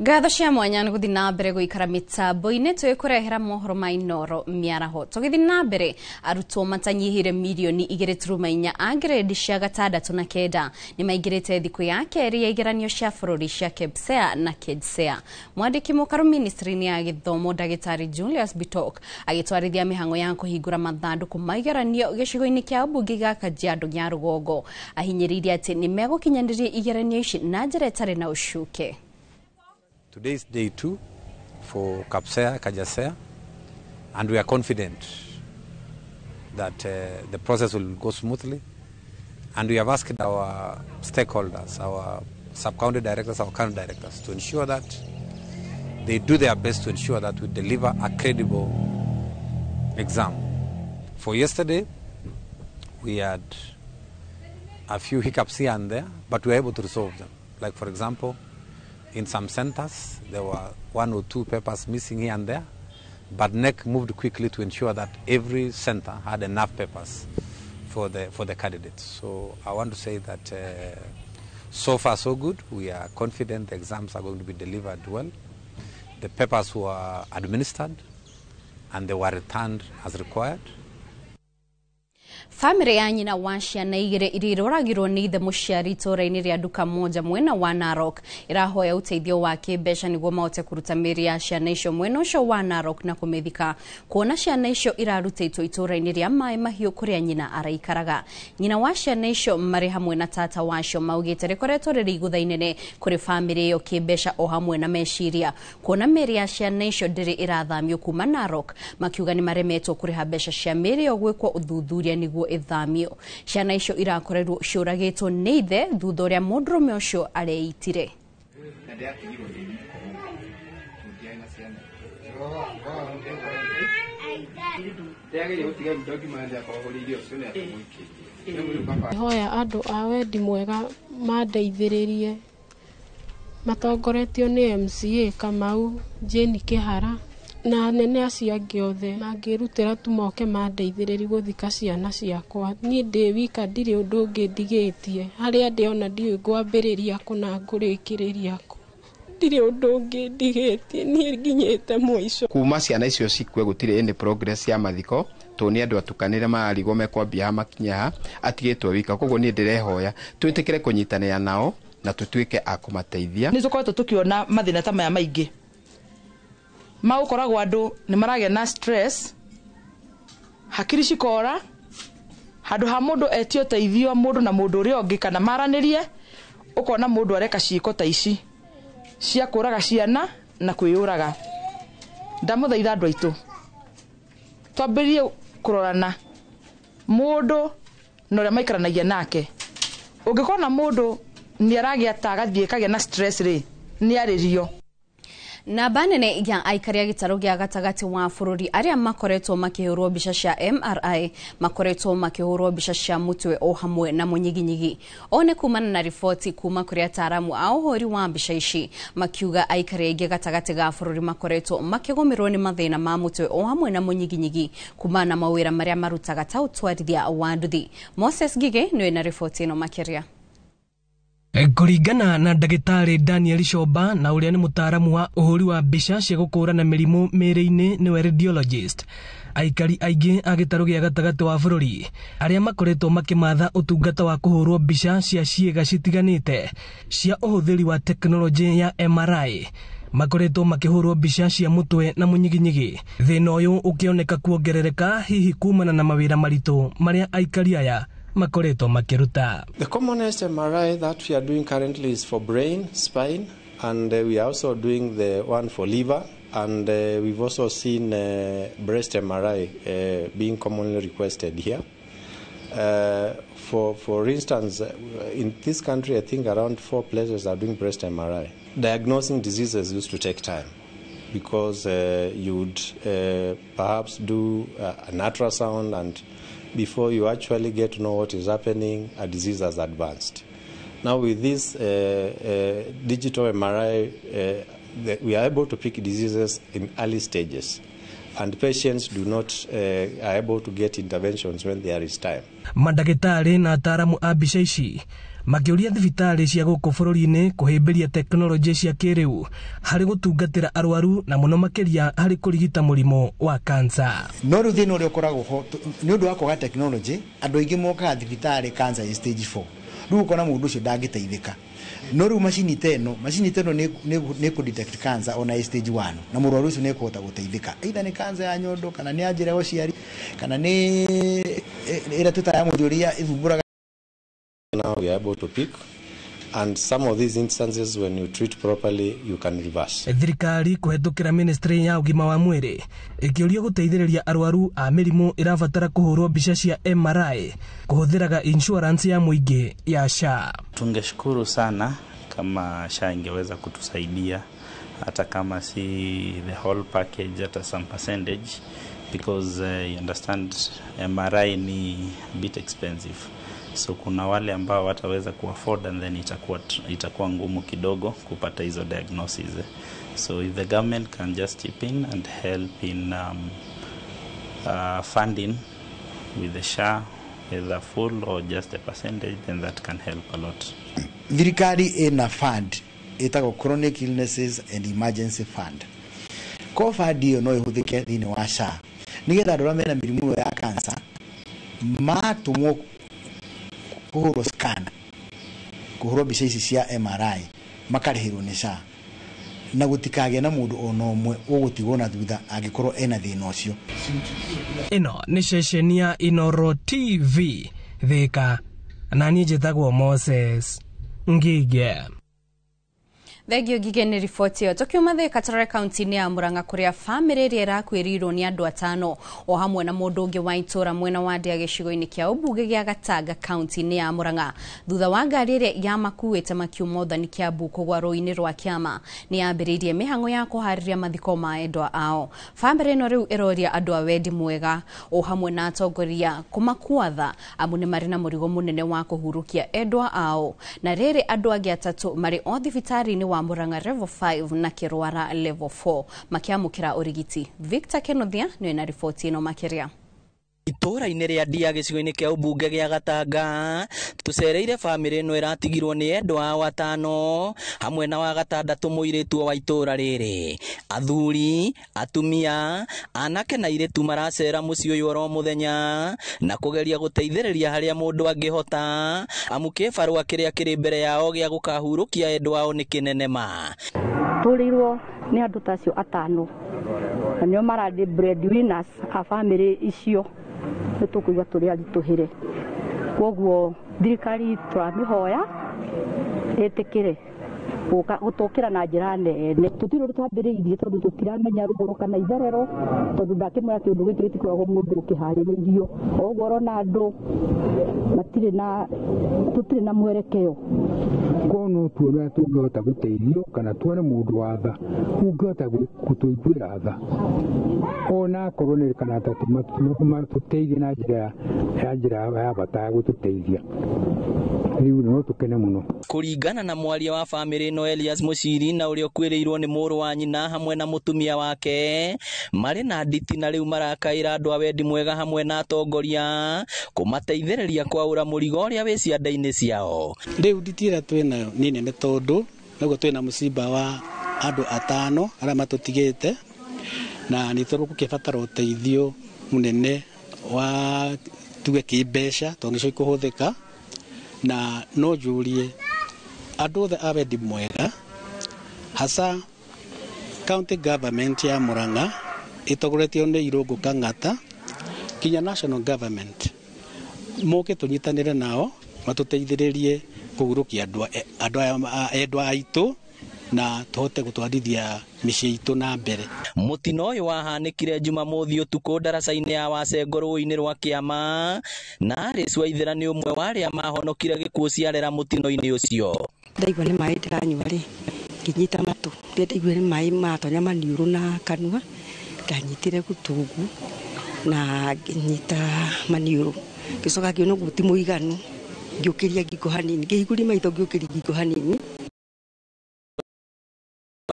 Ngatho cia mwanya nĩ gũthiĩ na mbere gũikara mĩtambo-inĩ twĩkũrehera mohoro ma Inoro mĩaraho. Tũgĩthiĩ na mbere, arutwo matanyihire milioni 2.4 a grade cia 6 na 9 nĩ maingĩrĩte thikũ ya kerĩ ya igeranio cia bũrũri cia KPSEA na KJSEA. Mwandĩki mũkaru ministry-inĩ ya gĩthomo Ndagĩtarĩ Julius Bitok agĩtwarithia mĩhang'o ya kũhingũra mathandũkũ ma igeranio gĩcigo-inĩ kĩa ũmbunge gĩa Kajiado gĩa Rũgongo. Ahinyĩrĩirie atĩ nĩ megũkinyanĩria igeranio ici na njĩra ĩtarĩ na ũcuke. Today is day 2 for KPSEA, KJSEA, and we are confident that the process will go smoothly. And we have asked our stakeholders, our sub-county directors, our county directors, to ensure that they do their best to ensure that we deliver a credible exam. For yesterday, we had a few hiccups here and there, but we were able to resolve them. Like, for example, in some centers, there were 1 or 2 papers missing here and there, but NEC moved quickly to ensure that every center had enough papers for the candidates. So I want to say that so far so good. We are confident the exams are going to be delivered well. The papers were administered and they were returned as required. Family ya nyina wa ciana igĩrĩ iria iroragirwo nĩ ithe mũciari itũũra-inĩ rĩa nduka moja mwena wa Narok irahoya ũteithio wa kĩmbeca nĩguo mahote kũruta mĩĩrĩ ya ciana icio mwena ũcio wa Narok na kũmĩthika, kuona ciana icio irarutĩtwo itũũra-inĩ rĩa Maĩ Mahiũ kũrĩa nyina araikaraga. Nyina wa ciana icio marĩ hamwe na tata wacio maugĩte rĩkoretwo rĩrĩ igũtha inene kũrĩ family ĩyo kĩmbeca o hamwe na meciria, kuona mĩĩrĩ ya ciana icio ndĩrĩ ĩrathamio kuma Narok, makiuga nĩ maremetwo kũrĩha mbeca cia mĩĩrĩ ĩyo gwĩkwo ũthuthuria nĩguo ithamio. Ciana icio irakorerwo ciũragĩtwo nĩ ithe thutha ũrĩa mũndũrũme ũcio areitire. Hoya andũ a wendi mwega mandeithĩrĩrie, matongoretio nĩ MCA Kamau, Jane Kĩhara na nene acio angĩ othe mangĩrutĩra tu moke mandeithĩrĩrie gũthika ciana ciakwa. Niĩ ndĩ wika ndirĩ ũndũ ũngĩ ndigĩtie, harĩa ndĩ ona ndiũĩ ngwambĩrĩria kũ na ngũrĩkĩrĩria kũ. Ndirĩ ũndũ ũngĩ ndigĩtie, niĩ nginyĩte mũico. Kuma ciana icio cikue gũtirĩ any progress ya mathiko, to nĩ andũ atukanĩre marigwo mekwambia makinya ha atigĩtwo wika. Koguo niĩ ndĩrehoya twĩtĩkĩre kũnyitanĩra nao na tũtuĩke a kũmateithia. Nĩ tũkoretwo tũkĩona mathĩna ta maya maingĩ magũkoragwo andũ nĩ maragĩa na stress, hakiri cikora, handũ ha mũndũ etio teithio mũndũ na mũndũ ũrĩa ũngĩ kana maranĩrie, ũkona mũndũ areka ciĩko ta ici cia kũraga ciana na kwĩyũraga. ndamuthaitha andu aitu twambirie kurorana mundu na uria maikaranagia nake ungikona mundu ni aragia ta gathie kagia na stress ri ni aririo Namba nene ya aikari a gitaro gya gatagati wa bururi aria makoretwo makihurwo mbica cia MRI makoretwo makihurwo mbica cia mutwe o hamwe na munyiginyigi. One kumana na ripoti kuma kuri ataramu a uhori wa mbica ici makiuga aikari aingĩ gatagati ga bururi makoretwo makigomerwo ni mathina ma mutwe o hamwe na munyiginyigi kumana na mawira maria marutaga ta utwarithia wa nduthi. Moses Gige niwe na ripoti ino makiria. Kuringana na ndagĩtarĩ Daniel Shoba na ũrĩa nĩ mũtaaramu wa ũhũri wa mbica cia gũkũũrana mĩrimũ mĩĩrĩ-inĩ nĩwe radiologist, aikari aingĩ a gĩtarũ gĩa gatagatĩ wa bũrũri arĩa makoretwo makĩmatha ũtungata wa kũhũrwo mbica cia ciĩga citiganĩte cia ũhũthĩri wa tekinoronjĩ ya MRI makoretwo makĩhũrwo mbica cia mũtwe na mũnyiginyigi. Thĩna ũyũ ũkĩoneka kuongerereka hihi kumana na mawĩra maritũ marĩa aikari aya makoretwo makiruta. The commonest MRI that we are doing currently is for brain, spine, and we are also doing the one for liver, and we've also seen breast MRI being commonly requested here. For instance, in this country, I think around 4 places are doing breast MRI. Diagnosing diseases used to take time because you would perhaps do an ultrasound, and before you actually get to know what is happening, a disease has advanced. Now with this digital MRI, we are able to pick diseases in early stages, and patients are able to get interventions when there is time. Mandagĩtarĩ na ataaramu a mbica ici makĩũria thibitarĩ cia gũkũ bũrũri-inĩ kũhĩmbĩria tekinoronjĩ cia kĩrĩu harĩ gũtungatĩra arwaru na mũno makĩria harĩ kũrigita mũrimũ wa kansa. No rĩu thĩna ũrĩa ũkoragwo ho nĩ ũndũ wa kwaga tekinoronjĩ, andũ aingĩ mokaga thibitarĩ cancer ya stage 4. Rĩu ũkona mũndũ ũcio ndangĩteithĩka. No rĩu macini teno nĩ kũ-detect cancer ona stage 1 na mũrwaru ũcio nĩ kũhota gũteithĩka. Either nĩ cancer ya nyondo kana nĩ ya njĩra ya ũciari kana nĩ ĩrĩa tũtaaya mũthũria ĩthumbũraga. Now we are able to pick, and some of these instances when you treat properly you can reverse. Thirikari kũhetũkĩra ministry ya ũgima wa mwĩrĩ ĩkĩũria gũteithĩrĩria arwaru a mĩrimũ ĩrabatara kũhũrwo mbica cia MRI kũhũthĩraga insurance ya mũingĩ ya SHA. Tungeshukuru sana kama SHA ingeweza kutusaidia hata kama si the whole package, hata some percentage, because you understand MRI ni a bit expensive. So kuna wale ambao wataweza kuafford, and then itakuwa ngumu kidogo kupata hizo diagnoses. So if the government can just chip in and help in funding with the SHA, either full or just a percentage, then that can help a lot. Thirikari ina fund itago chronic illnesses and emergency fund. Ko fund hiyo no ihũthĩke thĩinĩ wa SHA nigetha andũ arĩa mena mĩrimũ ya cancer matumwo kuhurwo scan, kuhurwo mbica ici cia MRI makarĩhĩrwo nĩ SHA, na gũtikagĩa na mũndũ ona ũmwe ũgũtigwo na thutha angĩkorwo ena thĩna ũcio. Ĩno nĩ ceceni ya Inooro TV Thika, na niĩ njĩtagwo Moses Ngige. Thegio Ngige nĩ riboti ĩyo. Tukiuma Thika tũrore kaunti-inĩ ya Murang'a kũrĩa bamĩrĩ ĩrĩa ĩrakuĩrĩirwo nĩ andũ 5 o hamwe na mũndũ ũngĩ wa itũra mwena wa Ndĩa gĩcigo-inĩ kĩa ũmbunge gĩa Gatanga kaunti-inĩ ya Murang'a thutha wa ngari ĩrĩa yamakuĩte makiuma ũthani Kiambu kũgwa rũĩ-inĩ rwa Kĩama nĩ yambĩrĩirie mĩhang'o ya kũharĩria mathiko ma endwa ao. Bamĩrĩ ĩno rĩu ĩroria andũ a wendi mwega o hamwe na atongoria kũmakuatha amu nĩ marĩ na mũrigo mũnene wa kũhurũkia endwa ao, na rĩrĩ andũ angĩ 3 marĩ o thibitarĩ-inĩ wa Murang'a level 5 na Kirwara level 4 makiamũkĩra ũrigiti. Victor Kenothia nĩ na riboti ĩno makĩria. Itũra-inĩ rĩa Ndĩa gĩcigo-inĩ kĩa ũmbunge gĩa Gatanga tũcereire bamĩrĩ ĩno ĩratigirwo nĩ endwa ao 5 hamwe na wa 6 mũirĩtu wa itũra rĩrĩ. Athuri, atumia, anake na airĩtu maracera mũciĩ ũyũ oro mũthenya na kũgeria gũteithĩrĩria harĩa mũndũ angĩhota amu kĩbarũa kĩrĩa kĩrĩ mbere yao gĩa gũkahurũkia endwa ao nĩ kĩnenema. Tũrĩirwo nĩ andũ tacio 5 na nĩo maradi breadwinners a family icio nĩ tũkũigua tũrĩa aritũhĩre. Koguo thirikari tũramĩhoya ĩtĩkĩre gutokira na njira nene tutiro twambiriirie tondu tutiramenya ruguru kana itherero tondu ndakimwira kindu giki gitikoragwo mundu ukihariririo oguo rona andu tutire na mwerekeo kono tuona tungihota guteithio kana tuone mundu wa tha ungihota gutuiguira tha ona korwo ni kana tuteithie na njira ya bata ya gututeithia riu no tukene muno. Kuringana na mwaria wa family no Elias Muciri na uria kwiriirwo ni muru wa nyina hamwe na mutumia wake mari na nditi na riu marakaira andu a wendi mwega hamwe na atongoria kumateithĩrĩria kwaura murigo uria wi cianda-ini ciao. Riu nditi ira twinayo ni nene tondu noguo twina musimba wa andu 5 aria matutigite na ni turu kukibatara uteithio munene wa tuge kimbeca tongico kuhuthika na no jurie andu othe a wendi mwega hasa county government ya Murang'a itogoretio ni Irungu Kang'ata kinya national government moke tunyitanire nao matuteithiririe kugurukia andu aitu na tuhote gutwarithia micii itu na mbere. Mutino uyu wahanikire Jumamothi utuku ndaraca-ini ya Wacengo rũĩ-inĩ rwa Kĩama na Alice Waithera ni umwe wa aria mahonokire gikuũ ciarera mutino-ini ucio. Ndaigua ni mai ndiranyua ri nginyita matu ndaigua ni mai matonya maniuru na kanua ndanyitire gutungu na nginyita maniuru gicoka ngiona guti muiganu ngiukiria ngingo hanini ngihingũria maitho ngiukiria ngingo hanini.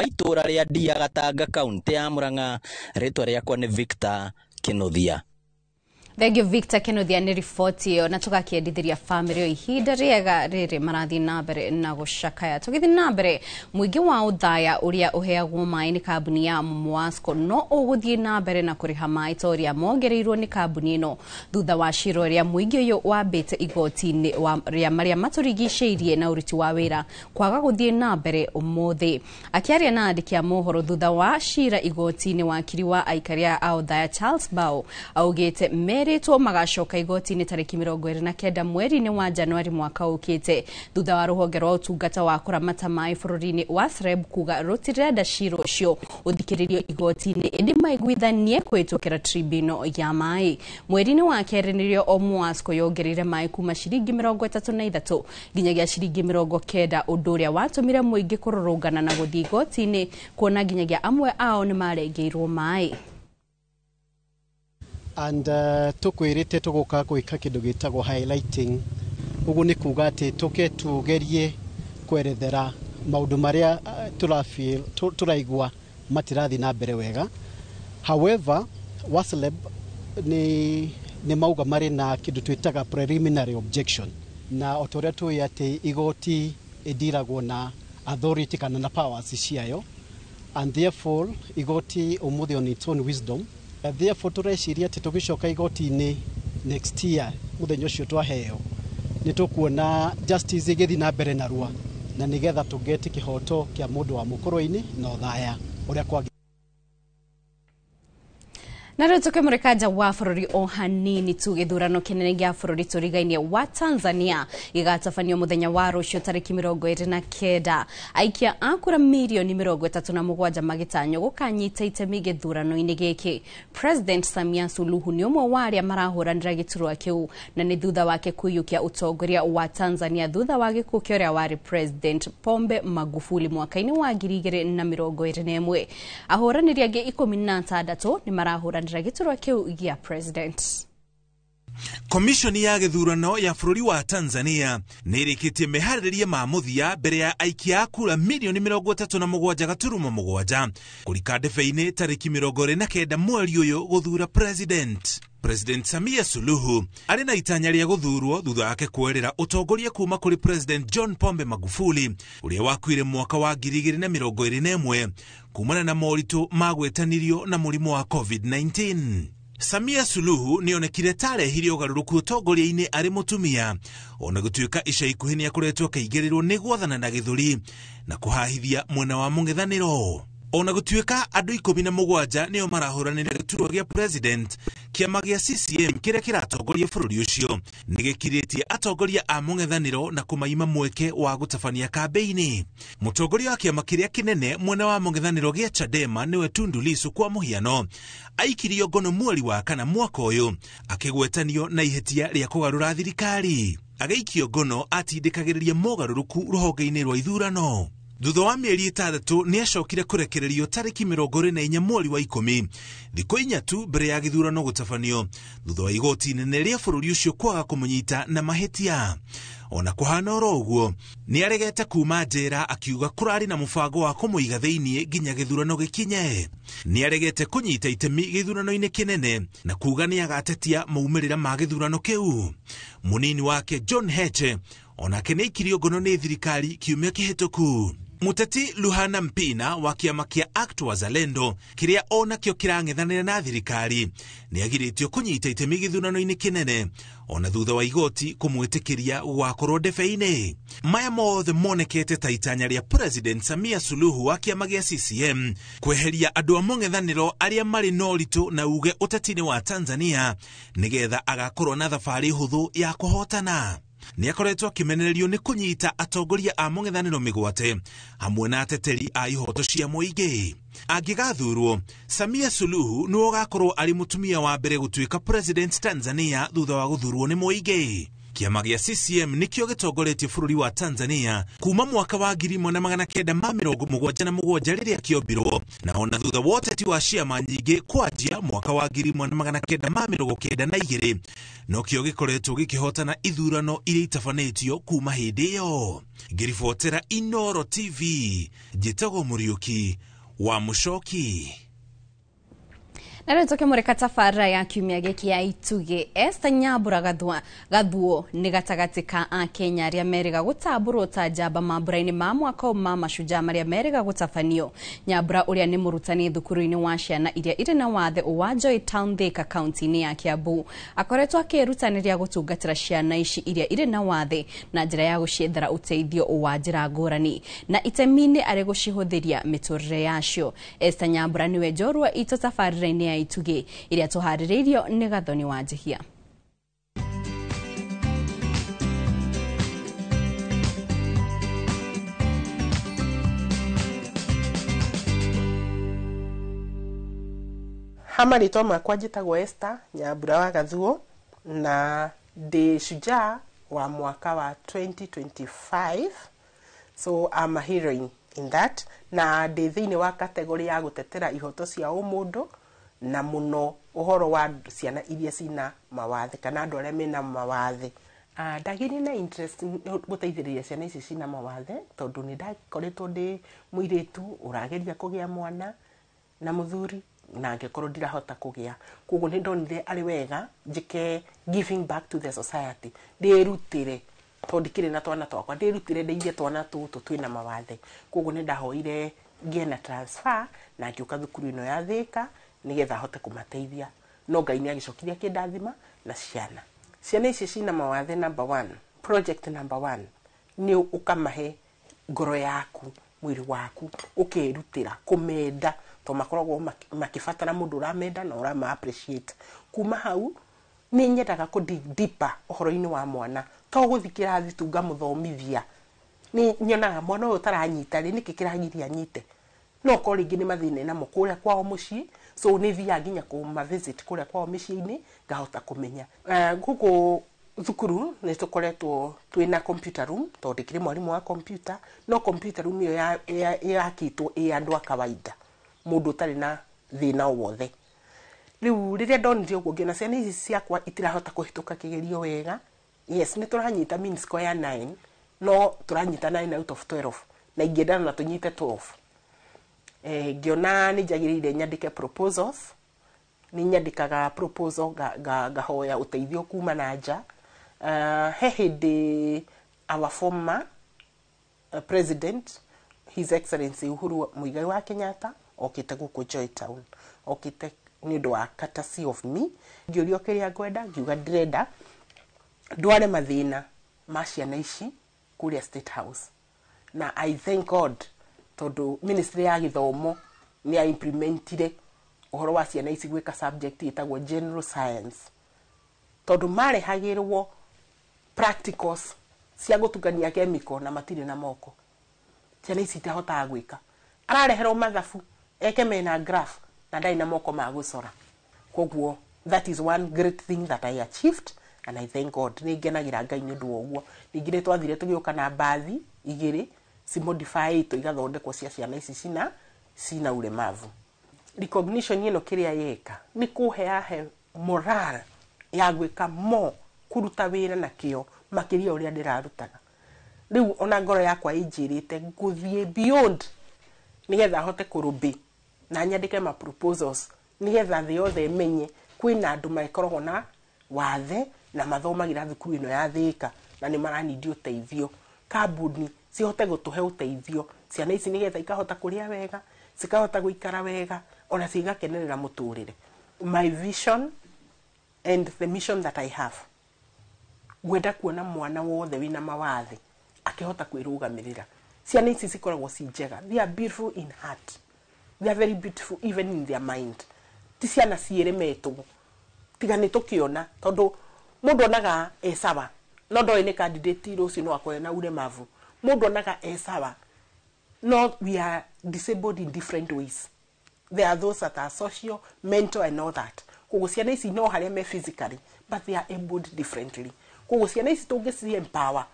Itura ria Ndia Gatanga kaunti ya Murang'a ritwa riakwa ni Victor Kinothia. Thank you Victor Kinothia ni riboti iyo na tugakiendithĩria family yo ihinda riega riri marathi na mbere na gucakaya tugithi na mbere muingi wa uthaya uria uheagwo mai ni kambuni ya Mwasco no uguthie na mbere na kuriha mai toria mongereirwo ni kambuni ino thutha wa ciro ria muingi uyu wambite igoti-ini ria maria maturigicĩirie na uruti wa wira kwaga guthie na mbere umuthi akiaria na andiki a mohoro thutha wa cira igoti-ini wakiri wa aikaria a uthaya Charles Bao augite meritwo magacoka igoti-ini tariki 29 mweri-ini wa Januari mwaka ukite thutha wa ruhonge rwa utungata wa kuramata mai bururi-ini wa SREB kuga rutirenda ciro cio uthikiririo igoti-ini indi maiguithanie kwitukira tribunal ya mai mweri-ini wa keri nirio Mwasco yongereire mai kuma ciringi 33 nginyagia ciringi 90 undu uria watumire muingi kururungana na guthii igoti-ini kuona nginyagia amwe ao ni marengeirwo mai. And tukwirite tuguka gwika kindu gitagwo highlighting ugu ni kuga ati tuke tugerie kwerethera maundu maria turaigua matirathi na mbere wega. However WASLEB ni mauga mari na kindu twitaga preliminary objection na otoria tui ati igoti idiragwo na authority kana na powers ciayo and therefore igoti umuthi on its own wisdom. Therefore tureciria ati tugicoka igoti-ini next year muthenya ucio twaheo ni tukuona justice igithi na mbere narua na nigetha tugeti kihoto kia mundu wa mukuru-ini na uthaya uria kwagi. Na rĩu tukĩmũrĩka nja wa bũrũri o hanini tu gĩthurano kĩnene gĩa bũrũri tũrigainie wa Tanzania gĩgatabanio mũthenya wa rũciũ tarĩki 29. Aikia a kura milioni 37 magĩtanywo gũkanyita itemi gĩthurano-inĩ gĩkĩ. President Samia Suluhu nĩ ũmwe wa arĩa marahũranĩra gĩturwa kĩu na nĩ thutha wake kũiyũkia ũtongoria wa Tanzania thutha wa gĩkuũ kĩa ũrĩa warĩ President Pombe Magufuli mwaka-inĩ wa 2021. Ahũranĩri angĩ 16 nĩ marahũranĩra giturwa kiu gia president. Komishoni ya gĩthurano ya bũrũri wa Tanzania nĩrĩkĩtie meharĩrĩria ma mũthia mbere ya aikia a kura milioni 37.7 kũrika ndebe-inĩ tarĩki 29 mweri ũyũ gũthura president. President Samia Suluhu arĩ na itanya rĩa gũthurwo thutha wake kwerĩra ũtongoria kuma kũrĩ President John Pombe Magufuli ũrĩa wakuire mwaka wa 2021 kumana na moritũ magwetanirio na mũrimũ wa COVID-19. Samia Suluhu nĩonekire tarehirie ũgarũrũku ũtongoria-inĩ arĩ mũtumia ona gũtuĩka ica ikuhĩ nĩakoretwo akĩigĩrĩrwo nĩ gwathana na gĩthũri na kũhahithia mwena wa mũng'ethanĩro. Ona gũtuĩka andũ 17 nĩo marahũranĩra gĩturwa gĩa president Kiama gĩa CCM kĩrĩa kĩratongoria bũrũri ũcio nĩgĩkirĩtie atongoria a mũng'ethanĩro na kũmaima mweke wa gũtabania kambĩ-inĩ. Mũtongoria wa kĩama kĩrĩa kĩnene mwena wa mũng'ethanĩro gĩa Chadema nĩwe Tundu Lissu kwa mũhiano aikirio ngono mweri wa kana mwaka ũyũ akĩgwetanio na ihĩtia rĩa kũgarũra thirikari. Agĩikio ngono atindĩkagĩrĩria mogarũrũku rũhonge-inĩ rwa ithurano. Thutha wa mĩeri 6 nĩacokire kũrekererio tarĩki 24 mweri wa 10 thikũ 4 tu mbere ya gĩthurano gũtabanio thutha wa igoti inene rĩa bũrũri ũcio kwaga kũmũnyita na mahĩtia. Ona kũhana oro ũguo nĩaregete kuma njera akiuga kũrarĩ na mũbango wa kũmũiga thĩinĩ nginya gĩthurano gĩkinye. Nĩaregete kũnyita itemi gĩthurano-inĩ kĩnene na kuga nĩagatetia maumĩrĩra ma gĩthurano kĩu. Mũnini wake John Heche onake nĩaikirio ngono nĩ thirikari kiumia kĩhĩtũku. Muteti Luhana Mpina wa kĩama kĩa ACT Wazalendo kĩrĩa onakĩo kĩrang'ethanĩra na thirikari nĩagirĩtio kũnyita itemi gĩthurano-inĩ kĩnene ona thutha wa igoti kũmwĩtĩkĩria gwakorwo ndebe-inĩ. Maya mothe monekete ta itanya rĩa President Samia Suluhu wa kĩama gĩa CCM kweheria andũ a mũng'ethanĩro arĩa marĩ na ũritũ na uge ũteti-inĩ wa Tanzania nĩgetha agakorwo na thabarĩ hũthũ ya kũhotana. Nĩakoretwo akĩmenererio nĩ kũnyita atongoria a mũng'ethanĩro mĩgwate hamwe na ateteri a ihoto cia mũingĩ. Angĩgathurwo, Samia Suluhu nĩwe ũgakorwo arĩ mũtumia wa mbere gũtuĩka President Tanzania thutha wa gũthurwo nĩ mũingĩ. Kĩama gĩa CCM nĩkĩo gĩtongoretie bũrũri wa Tanzania kuma mwaka wa 1977 rĩrĩa kĩombirwo, na ona thutha wa ũteti wa ciama nyingĩ kwanjia mwaka wa 1992 no kĩo gĩkoretwo gĩkĩhotana ithurano iria itabanĩtio kuma hĩndĩ ĩyo. Ngĩribotera Inooro TV, njĩtagwo Mũriũki wa Mũcoki. Na rĩu tũkĩmũrĩka tabarĩra ya kiumia gĩkĩ ya Ituge, Esther Nyambura Gathuo nĩ gatagatĩ ka a Kenya arĩa merĩga gũtambũrwo ta njamba mambũra-inĩ ma mwaka ma mashujaa marĩa merĩga gũtabanio. Nyambura ũrĩa nĩ mũrutani thukuru-inĩ wa ciana iria irĩ na wathe wa Joy Town Thika kaunti-inĩ ya Kiambu akoretwo akĩrutanĩria gũtungatĩra ciana ici iria irĩ na wathe na njĩra ya gũciethera ũteithio wa njĩra ngũrani na itemi-inĩ arĩ gũcihũthĩria mĩtũrĩre yacio. Esther Nyambura nĩwe njorua itũ tabarĩra-inĩ ya Ituge iria tũharĩrĩirio nĩ Gathoni wa Njihia. Hamarĩtwa makwa njĩtagwo Esther Nyambura wa Gathuo na ndĩ shujaa wa mwaka wa 2025, so I'm a heroine in that, na ndĩ thĩinĩ wa kategori ya gũtetera ihoto cia ũmũndũ na mũno ũhoro wa ciana iria cina mawathe kana andũ arĩa mena mawathe. Ndagĩrĩ na interest gũteithĩrĩria ciana ici cina mawathe tondũ nĩ ndakoretwo ndĩ mũirĩtu ũrageria kũgĩa mwana na mũthuri na ngĩkorwo ndirahota kũgĩa, koguo nĩ ndonire arĩ wega njĩke giving back to the society, ndĩrutĩre tondũ ndikĩrĩ na twana twakwa, ndĩrutĩre ndeithie twana tũtũ twĩna mawathe. Koguo nĩ ndahoire ngĩe na transfer na ngĩũka thukuru ĩno ya Thika nĩgetha hote kũmateithia, no Ngai nĩ agĩcokirie akĩndathima na ciana ici cina mawathe. Number 1, project number 1 nĩ ũkamahe ngoro yaku, mwĩrĩ waku, ũkerutĩra kũmenda to makoragwo makĩbatara mũndũ ũramenda na ũrama appreciate. Kuma hau nĩ nyendaga kũ deeper ũhoro-inĩ wa mwana, to gũthiĩ kĩrathi tu ngamũthomithia. Nĩ nyonaga mwana ũyũ ũtaranyita rĩ nĩkĩ kĩragiria nyite, no ko rĩngĩ nĩ mathĩna namo kũrĩa kwao mũciĩ, so nĩ thiaga nginya kũma visit kũrĩa kwao mĩciĩ-inĩ ngahota kũmenya. Gũkũ thukuru nĩ tũkoretwo twĩna computer room tondũ ndĩkĩrĩ mwarimũ wa computer, no computer room ĩyo yakĩtwo ĩ andũ a kawaida, mũndũ ũtarĩ na thĩna o wothe. Rĩu rĩrĩa ndonire ũguo ngĩona ciana ici ciakwa itirahota kũhĩtũka kĩgerio wega, yes nĩ tũranyita mean score ya 9 no tũranyita 9 out of 12 na ingĩendana na tũnyite 12. Ngĩona nĩ njagĩrĩire nyandĩke proposals, nĩ nyandĩkaga proposal ngahoya ũteithio kuma na nja. He hĩndĩ our former president, His Excellency Uhuru Muigai wa Kenyatta okĩte gũkũ Joy Town, okĩte nĩ ũndũ wa courtesy of me. Ngĩũrio kĩrĩa ngwenda, ngiuga ndĩrenda ndware mathĩna ma ciana ici kũrĩa State House, na I thank God tondũ ministry ya gĩthomo nĩ ya implementire uhoro wa ciana ici gwika subject itagwo general science tondu marehagirwo practicals cia gutugania chemical na matire na moko ciana ici itahotaga gwika arareherwo mathabu eke mena graph na ndai na moko ma gucora koguo that is one great thing that I achieved and I thank God ni ngenagira Ngai ni ndu oguo ningire twathire tugioka na bathi igiri si modify to igathondekwo cia ciana ici sina ulemavu recognition ino kiria yeka ni kuheahe moral ya gwika mo kuruta wira na kio makiria uria ndirarutaga riu ona ngoro yakwa injirite nguthie beyond nigetha hote kurubi na nyandike ma proposals nigetha thĩ yothe imenye kwina andu maikoragwo na wathe na mathomagira thukuru ino ya Thika na ni maranidi uteithio kambuni cihote gutuhe uteithio ciana ici nigetha ikahota kuria wega cikahota guikara wega ona cigakenerera muturire. My vision and the mission that I have gwenda kuona mwana wothe wina mawathe akihota kwirugamirira. Ciana ici cikoragwo ci njega, they are beautiful in heart, they are very beautiful even in their mind. Ti ciana ciremetwo tiga ni tukiona tondu mundu onaga esawa no ndoe ni candidate rucio no akore na ulemavu mundu onaga esawa no we are disabled in different ways. There are those that are social, mental and all that. Koguo ciana ici no haria me physically but they are abled differently. Koguo ciana ici tungeci empower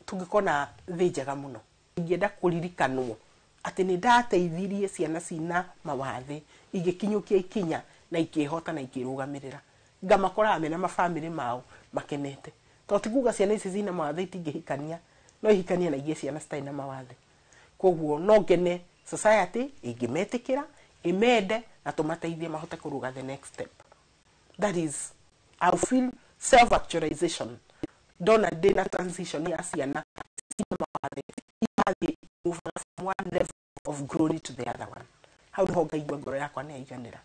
tungikona thi njega muno. Ingenda kuririkanwo ati ni ndateithirie ciana cina mawathe igikinyukia ikinya na ikihota na ikirugamirira ngamakora amena mafamily mao makenete to tikuga ciana ici cina mawathe itingihikania no ihikania na igie ciana citaina mawathe koguo no ngene society ingimetikira imende na tumateithie mahote kuruga the next step. That is I feel self actualization dona dena transition ya ciana cina mawathe move from one level of glory to the other one. How do I go ngoro yakwa ne iganira?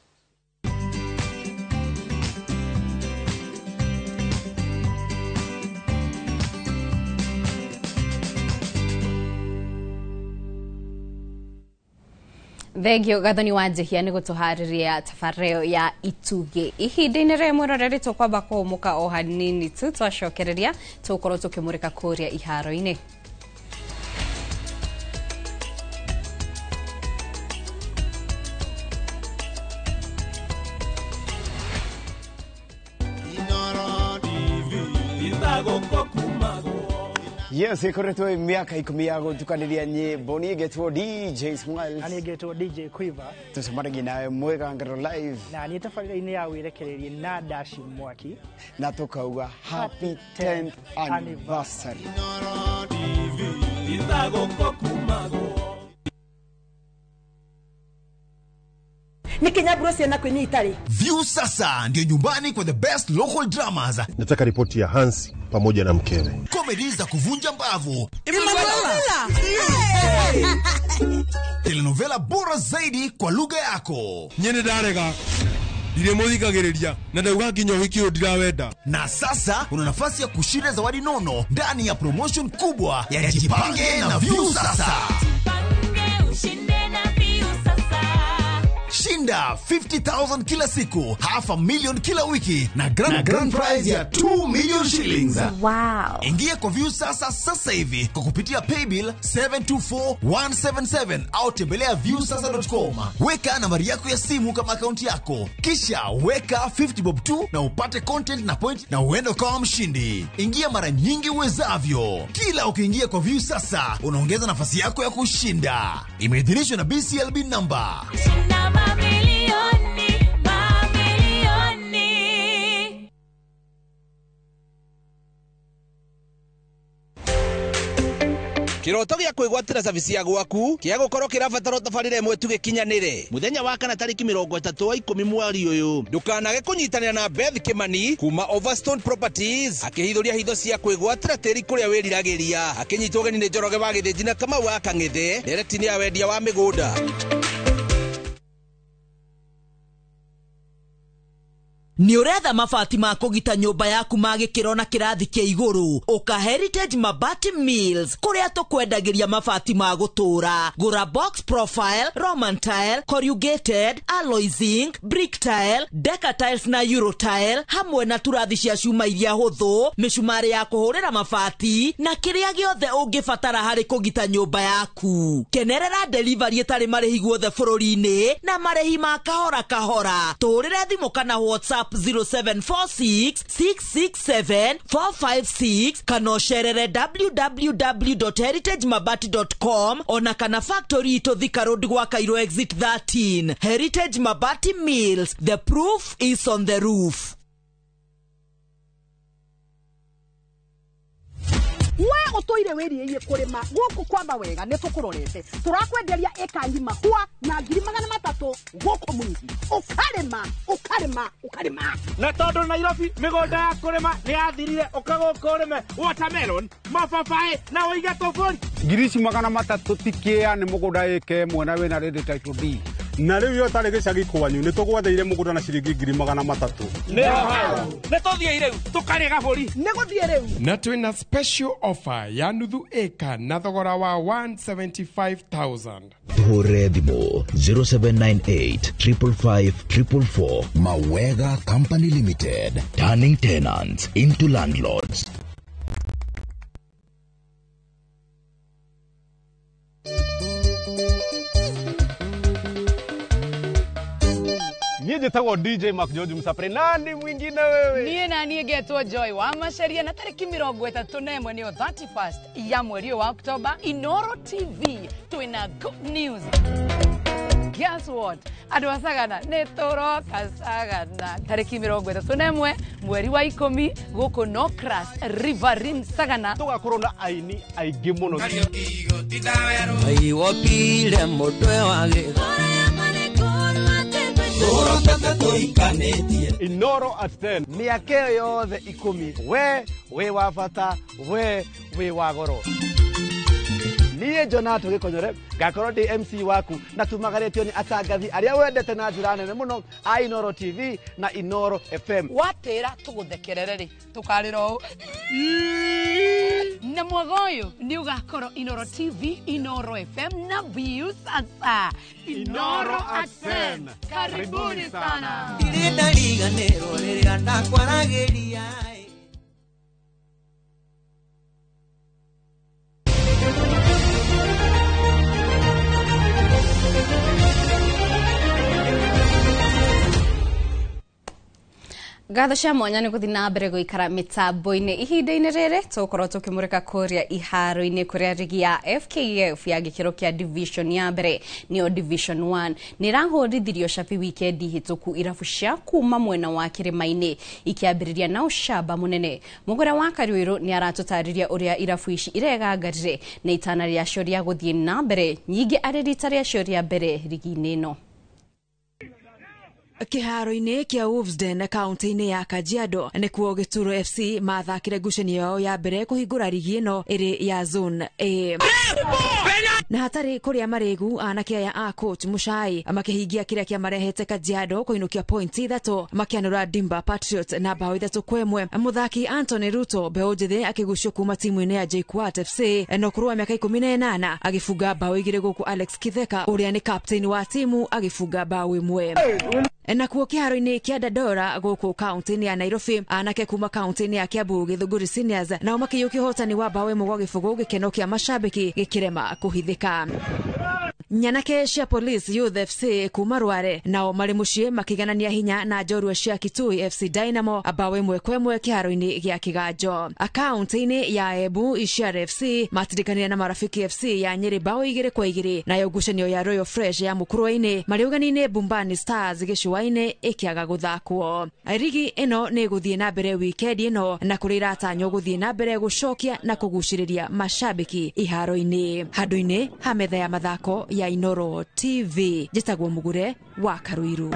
Thegio gathoni wa njihia ni gutuhariria tafareo ya ituge ihinda-ini rimwe roreretwo kwamba kumuka o hanini tu twacokereria tukorwo tukimurika kuria iharo-ini. Yes, ikoretwo miaka 10 ya gutukaniria nyimbo ni getwo DJ Smiles ani getwo DJ Quiver tucemanagia nawe Mwega Ngero live na ni tafarira-ini ya wirekereria na Dashi Mwaki na tukauga happy 10th anniversary. Ni Kinyaburo ciana kwenye itari. View sasa ndio nyumbani kwa the best local dramas. Nataka ripoti ya Hansi pamoja na mkewe. Comedy za kuvunja mbavu. Telenovela bora zaidi kwa lugha yako. Nyene darega. Ile muthikagiriria na ndauga nginya wiki ndirawenda. Na sasa una nafasi ya kushinda zawadi nono ndani ya promotion kubwa ya Jipange na View sasa. Shinda 50,000 kila siku, $500,000 kila wiki na grand prize ya 2 million shillings. Wow. Ingia kwa View sasa hivi kwa kupitia paybill 724177 au tembelea viewsasa.com. Weka nambari yako ya simu kama akaunti yako. Kisha weka 50 bob tu na upate content na point na uende kama mshindi. Ingia mara nyingi uwezavyo. Kila ukiingia kwa View sasa unaongeza nafasi yako ya kushinda. Imeidhinishwa na BCLB number. Kiroto gya kwigwatira service ya gwaku kia gukorwo kirabatara tabarira imwe tugikinyanire muthenya wa kana tariki 30 wa 10 mweri uyu ndukanage kunyitanira na Beth Kimani kuma Overstone Properties akihithuria hitho cia kwigwatira tiri kuria wiriragiria akinyitwo geni ni Njoroge wa Githĩnji na Kamau wa Kang'ethe nderetini ya wendia wa migunda. Ni uretha mabati ma kugita nyumba yaku ma gikiro na kirathi kia iguru. Uka Heritage Mabati Mills kuria tukwendagiria mabati ma gutura. Gura box profile, Roman tile, corrugated, alloy zinc, brick tile, Deca tiles na Euro tile hamwe na turathi cia cuma iria huthu, micumari ya kuhurira mabati na kiria giothe ungibatara hari kugita nyumba yaku. Kenerera delivery itari marihi guothe bururi-ini na marihi ma kahora kahora. Turire thimu kana WhatsApp 0746 667 456 kana ucerere www.heritagemabati.com ona kana factory ito Thika Road gwa Cairo exit 13. Heritage Mabati Mills, the proof is on the roof. We utoire wiriye kurima guku kwamba wega nitukurorete turakwenderia eka ngima kwa na 300 guku mwingi ukarima na tondu Nairobi migonda ya kurima ni yathirire ukagoka urime watermelon mababaĩ na uiga tofori 300 tikia ni mugunda eke mwena wena ready title D na riu yo tari gicagi kwanyu ni tugwatheire mugunda na ciringi 300 ne tuthie riu tukariga buri ne guthie riu na twina special offer ya nuthu eka na thogora wa 175,000. Hore thimo 0798 555 444. Mawega Company Limited, turning tenants into landlords. Niye jetago DJ Mark George Msapre, nani mwingine wewe? Niye na niye getwa Joy wa Masharia na tariki 31 niyo 31st ya mwezi wa Oktoba. Inoro TV twina good news. Guess what? Adwasagana netoro kasagana tariki 31 mwezi wa 10 goko no crash Riverine Sagana tugakorona aini aigi muno ai wopile motwe wage Inoro at 10 miaka yothe 10 we wa bata we wa goro niye Jonato Gikonyore gakorwo ndi MC waku na tumagaretio ni atangathi aria wendete na njira nene muno a Inoro TV na Inoro FM watira tuguthekerere ri tukariro na mwagoyo ni ugakorwo Inoro TV Inoro FM na views sasa Inoro at 10 karibuni sana irinda liganero riria ndakwarageria Gatho cia mwanya nĩ gũthiĩ na mbere gũikara mĩtambo-inĩ ihinda-inĩ rĩrĩ tũgũkorwo tũkĩmũrĩka kũrĩa iharo-inĩ kũrĩa rigi ya FKF ya gĩkĩro kĩa division ya mbere nĩyo division 1 nĩ ĩrahũrithirio cabi wikendi hĩtũku irabu cia kuma mwena wa kĩrĩma-inĩ ikĩambĩrĩria na ũcamba mũnene. Mũgũra wa Kariũirũ nĩ aratũtarĩria ũrĩa irabu ici iregangarire na itana rĩacio rĩa gũthiĩ na mbere nyingĩ arĩ rita rĩacio rĩa mbere rigi-inĩ ĩno. Kiharo-inĩ kia Wolvesden kaunti-inĩ ya Kajiado nĩkuo Gĩturo FC mathakire ngucanio yao ya mbere kũhingũra rigi ĩno ĩrĩ ya zone A. Na hatarĩ kũrĩa marĩgu anake aya a coach Muchai makĩhingia kĩrĩa kĩamarehete Kajiado kũinũkia pointi 3 makĩanũra Dimba Patriots na bao 3-1. Mũthaki Anthony Ruto mbeũ njĩthĩ akĩgucio kuma timu-inĩ ya JKUAT FC na ũkũrũ wa mĩaka 18 agĩbunga bao 2 gũkũ Alex Kitheka ũrĩa nĩ captain wa timu agĩbunga bao 1. Nakuo kiharo-inĩ kia Dandora gũkũ kaunti-inĩ ya Nairobi anake kuma kaunti-inĩ ya Kiambu Gĩthũngũri Seniors nao makĩiyũkia ũhotani wa bao 1 gwa gĩbũgũ gĩkeno kĩa macambĩki gĩkĩrema kũhithĩka. Nyanake cia Police Youth FC kuma Rware nao marĩ mũciĩ makĩganania hinya na njorua cia Kitui FC Dynamo bao 1-1 kiharo-inĩ gĩa Kĩganjo. Akaunti-inĩ ya Embu Ishara FC matirikanire na Marafiki FC ya Nyeri bao 2-2 nayo ngucanio ya Royal Fresh ya Mũkũrũ-inĩ marĩũgani-inĩ Bumbani Stars gĩcũa-inĩ ĩkĩaga gũthakwo. Rigi ĩno nĩ gũthiĩ na mbere wikendi ĩno na kũrĩ iratanywo gũthiĩ na mbere gũcokia na kũgucĩrĩria macambĩki iharo-inĩ handũ-inĩ ha metha ya mathako ya Inoro TV. Jitagwo Mugure wa Karuiru.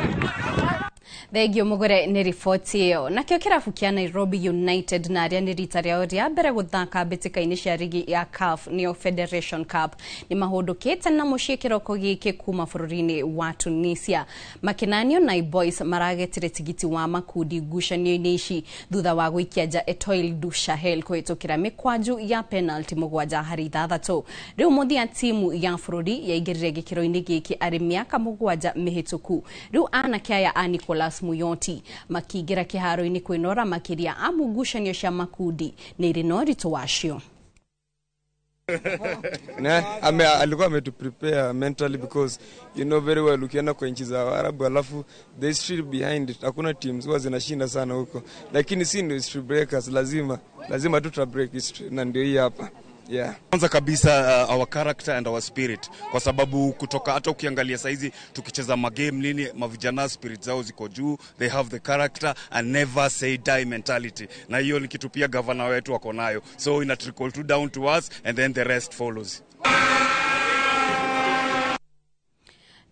Thegio mugore ni riboti iyo nakio kirabu kia Nairobi United na aria ni rita riao ria mbere guthaka mbitikaini cia rigi ya CAF neo Federation Cup ni mahundukite na mucii kiroko giki kuma bururini wa Tunisia. Makinanio na boys maragetire tigiti wa makundi ngucanio-ini ici thutha wa gwikia nja Etoile du Sahel kuhitukira mikwaju ya penalty 7-6. Riu muthia timu ya bururi yaingirire gikiro-ini giki ari miaka 7 mihituku. Riu anake aya a Nicholas Muyoti makigira kiharo-ini kwinora makiria amugucanio cia makundi ni iri no ritu wacio. Alikuwa ametu prepare mentally because you know very well ukienda kwa nchi za Arabu alafu the history behind it, hakuna teams huwa zinashinda sana huko, lakini si ndio history breakers, lazima tu break history na ndio hii hapa. Yeah. Kwanza kabisa our character and our spirit, kwa sababu kutoka hata ukiangalia saizi tukicheza magame nini mavijana spirit zao ziko juu, they have the character and never say die mentality, na hiyo ni kitu pia governor wetu wako nayo, so ina trickle to down to us and then the rest follows.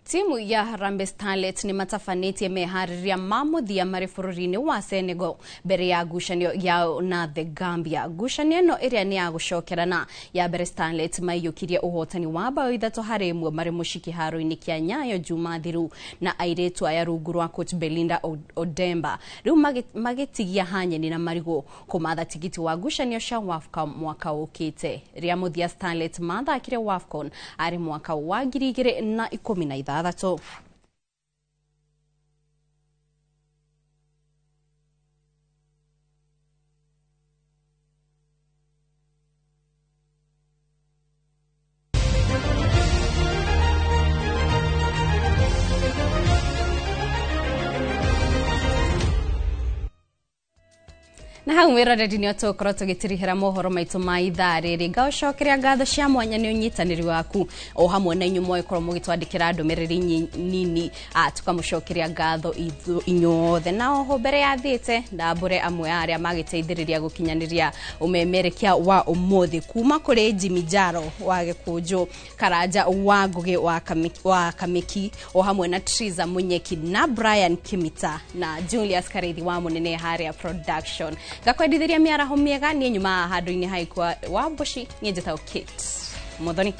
Timu ya Harambee Starlets ni matafaniti mehariria mamuthia mari bururini wa Senegal mbere ya ngucanio yao na the Gambia. Ngucanio no iria ni ya gucokerana ya mbere Starlets maiyukirie uhotani wa bao 3-1 mari muciki haro-ini kia Nyayo Jumathiru na airetu aya rungu rwa coach Belinda Odemba. Riu magitigia hanyeni na marigo kumatha tigiti wa ngucanio cia WAFCON mwaka ukite. Ria muthia Starlets mathakire WAFCON ari mwaka wa 2013. That's all. Na hau mwiroreri ni otukorwo tugitirihira mohoro maitu ma ithaa riri ngacokeria ngatho cia mwanya ni unyitaniri waku o hamwe na inyu mwikorwo mugitwandikira ndumiriri nini tukamucokeria ngatho inyothe na oho mbere ya thite ndambure amwe aria magiteithiriria gukinyaniria umemerekia wa umuthi kuma kuri Jimmy Jaro wa Gikunju, Karanja wa Ngugi wa Kamiki o hamwe na Triza Munyeki na Brian Kimita na Julius Karithi wa Munene Haria Production. Gakwendithiria miaraho miega ni nyuma handu-ini haikwa wa Mbushi ni njitao Kate Muthoni.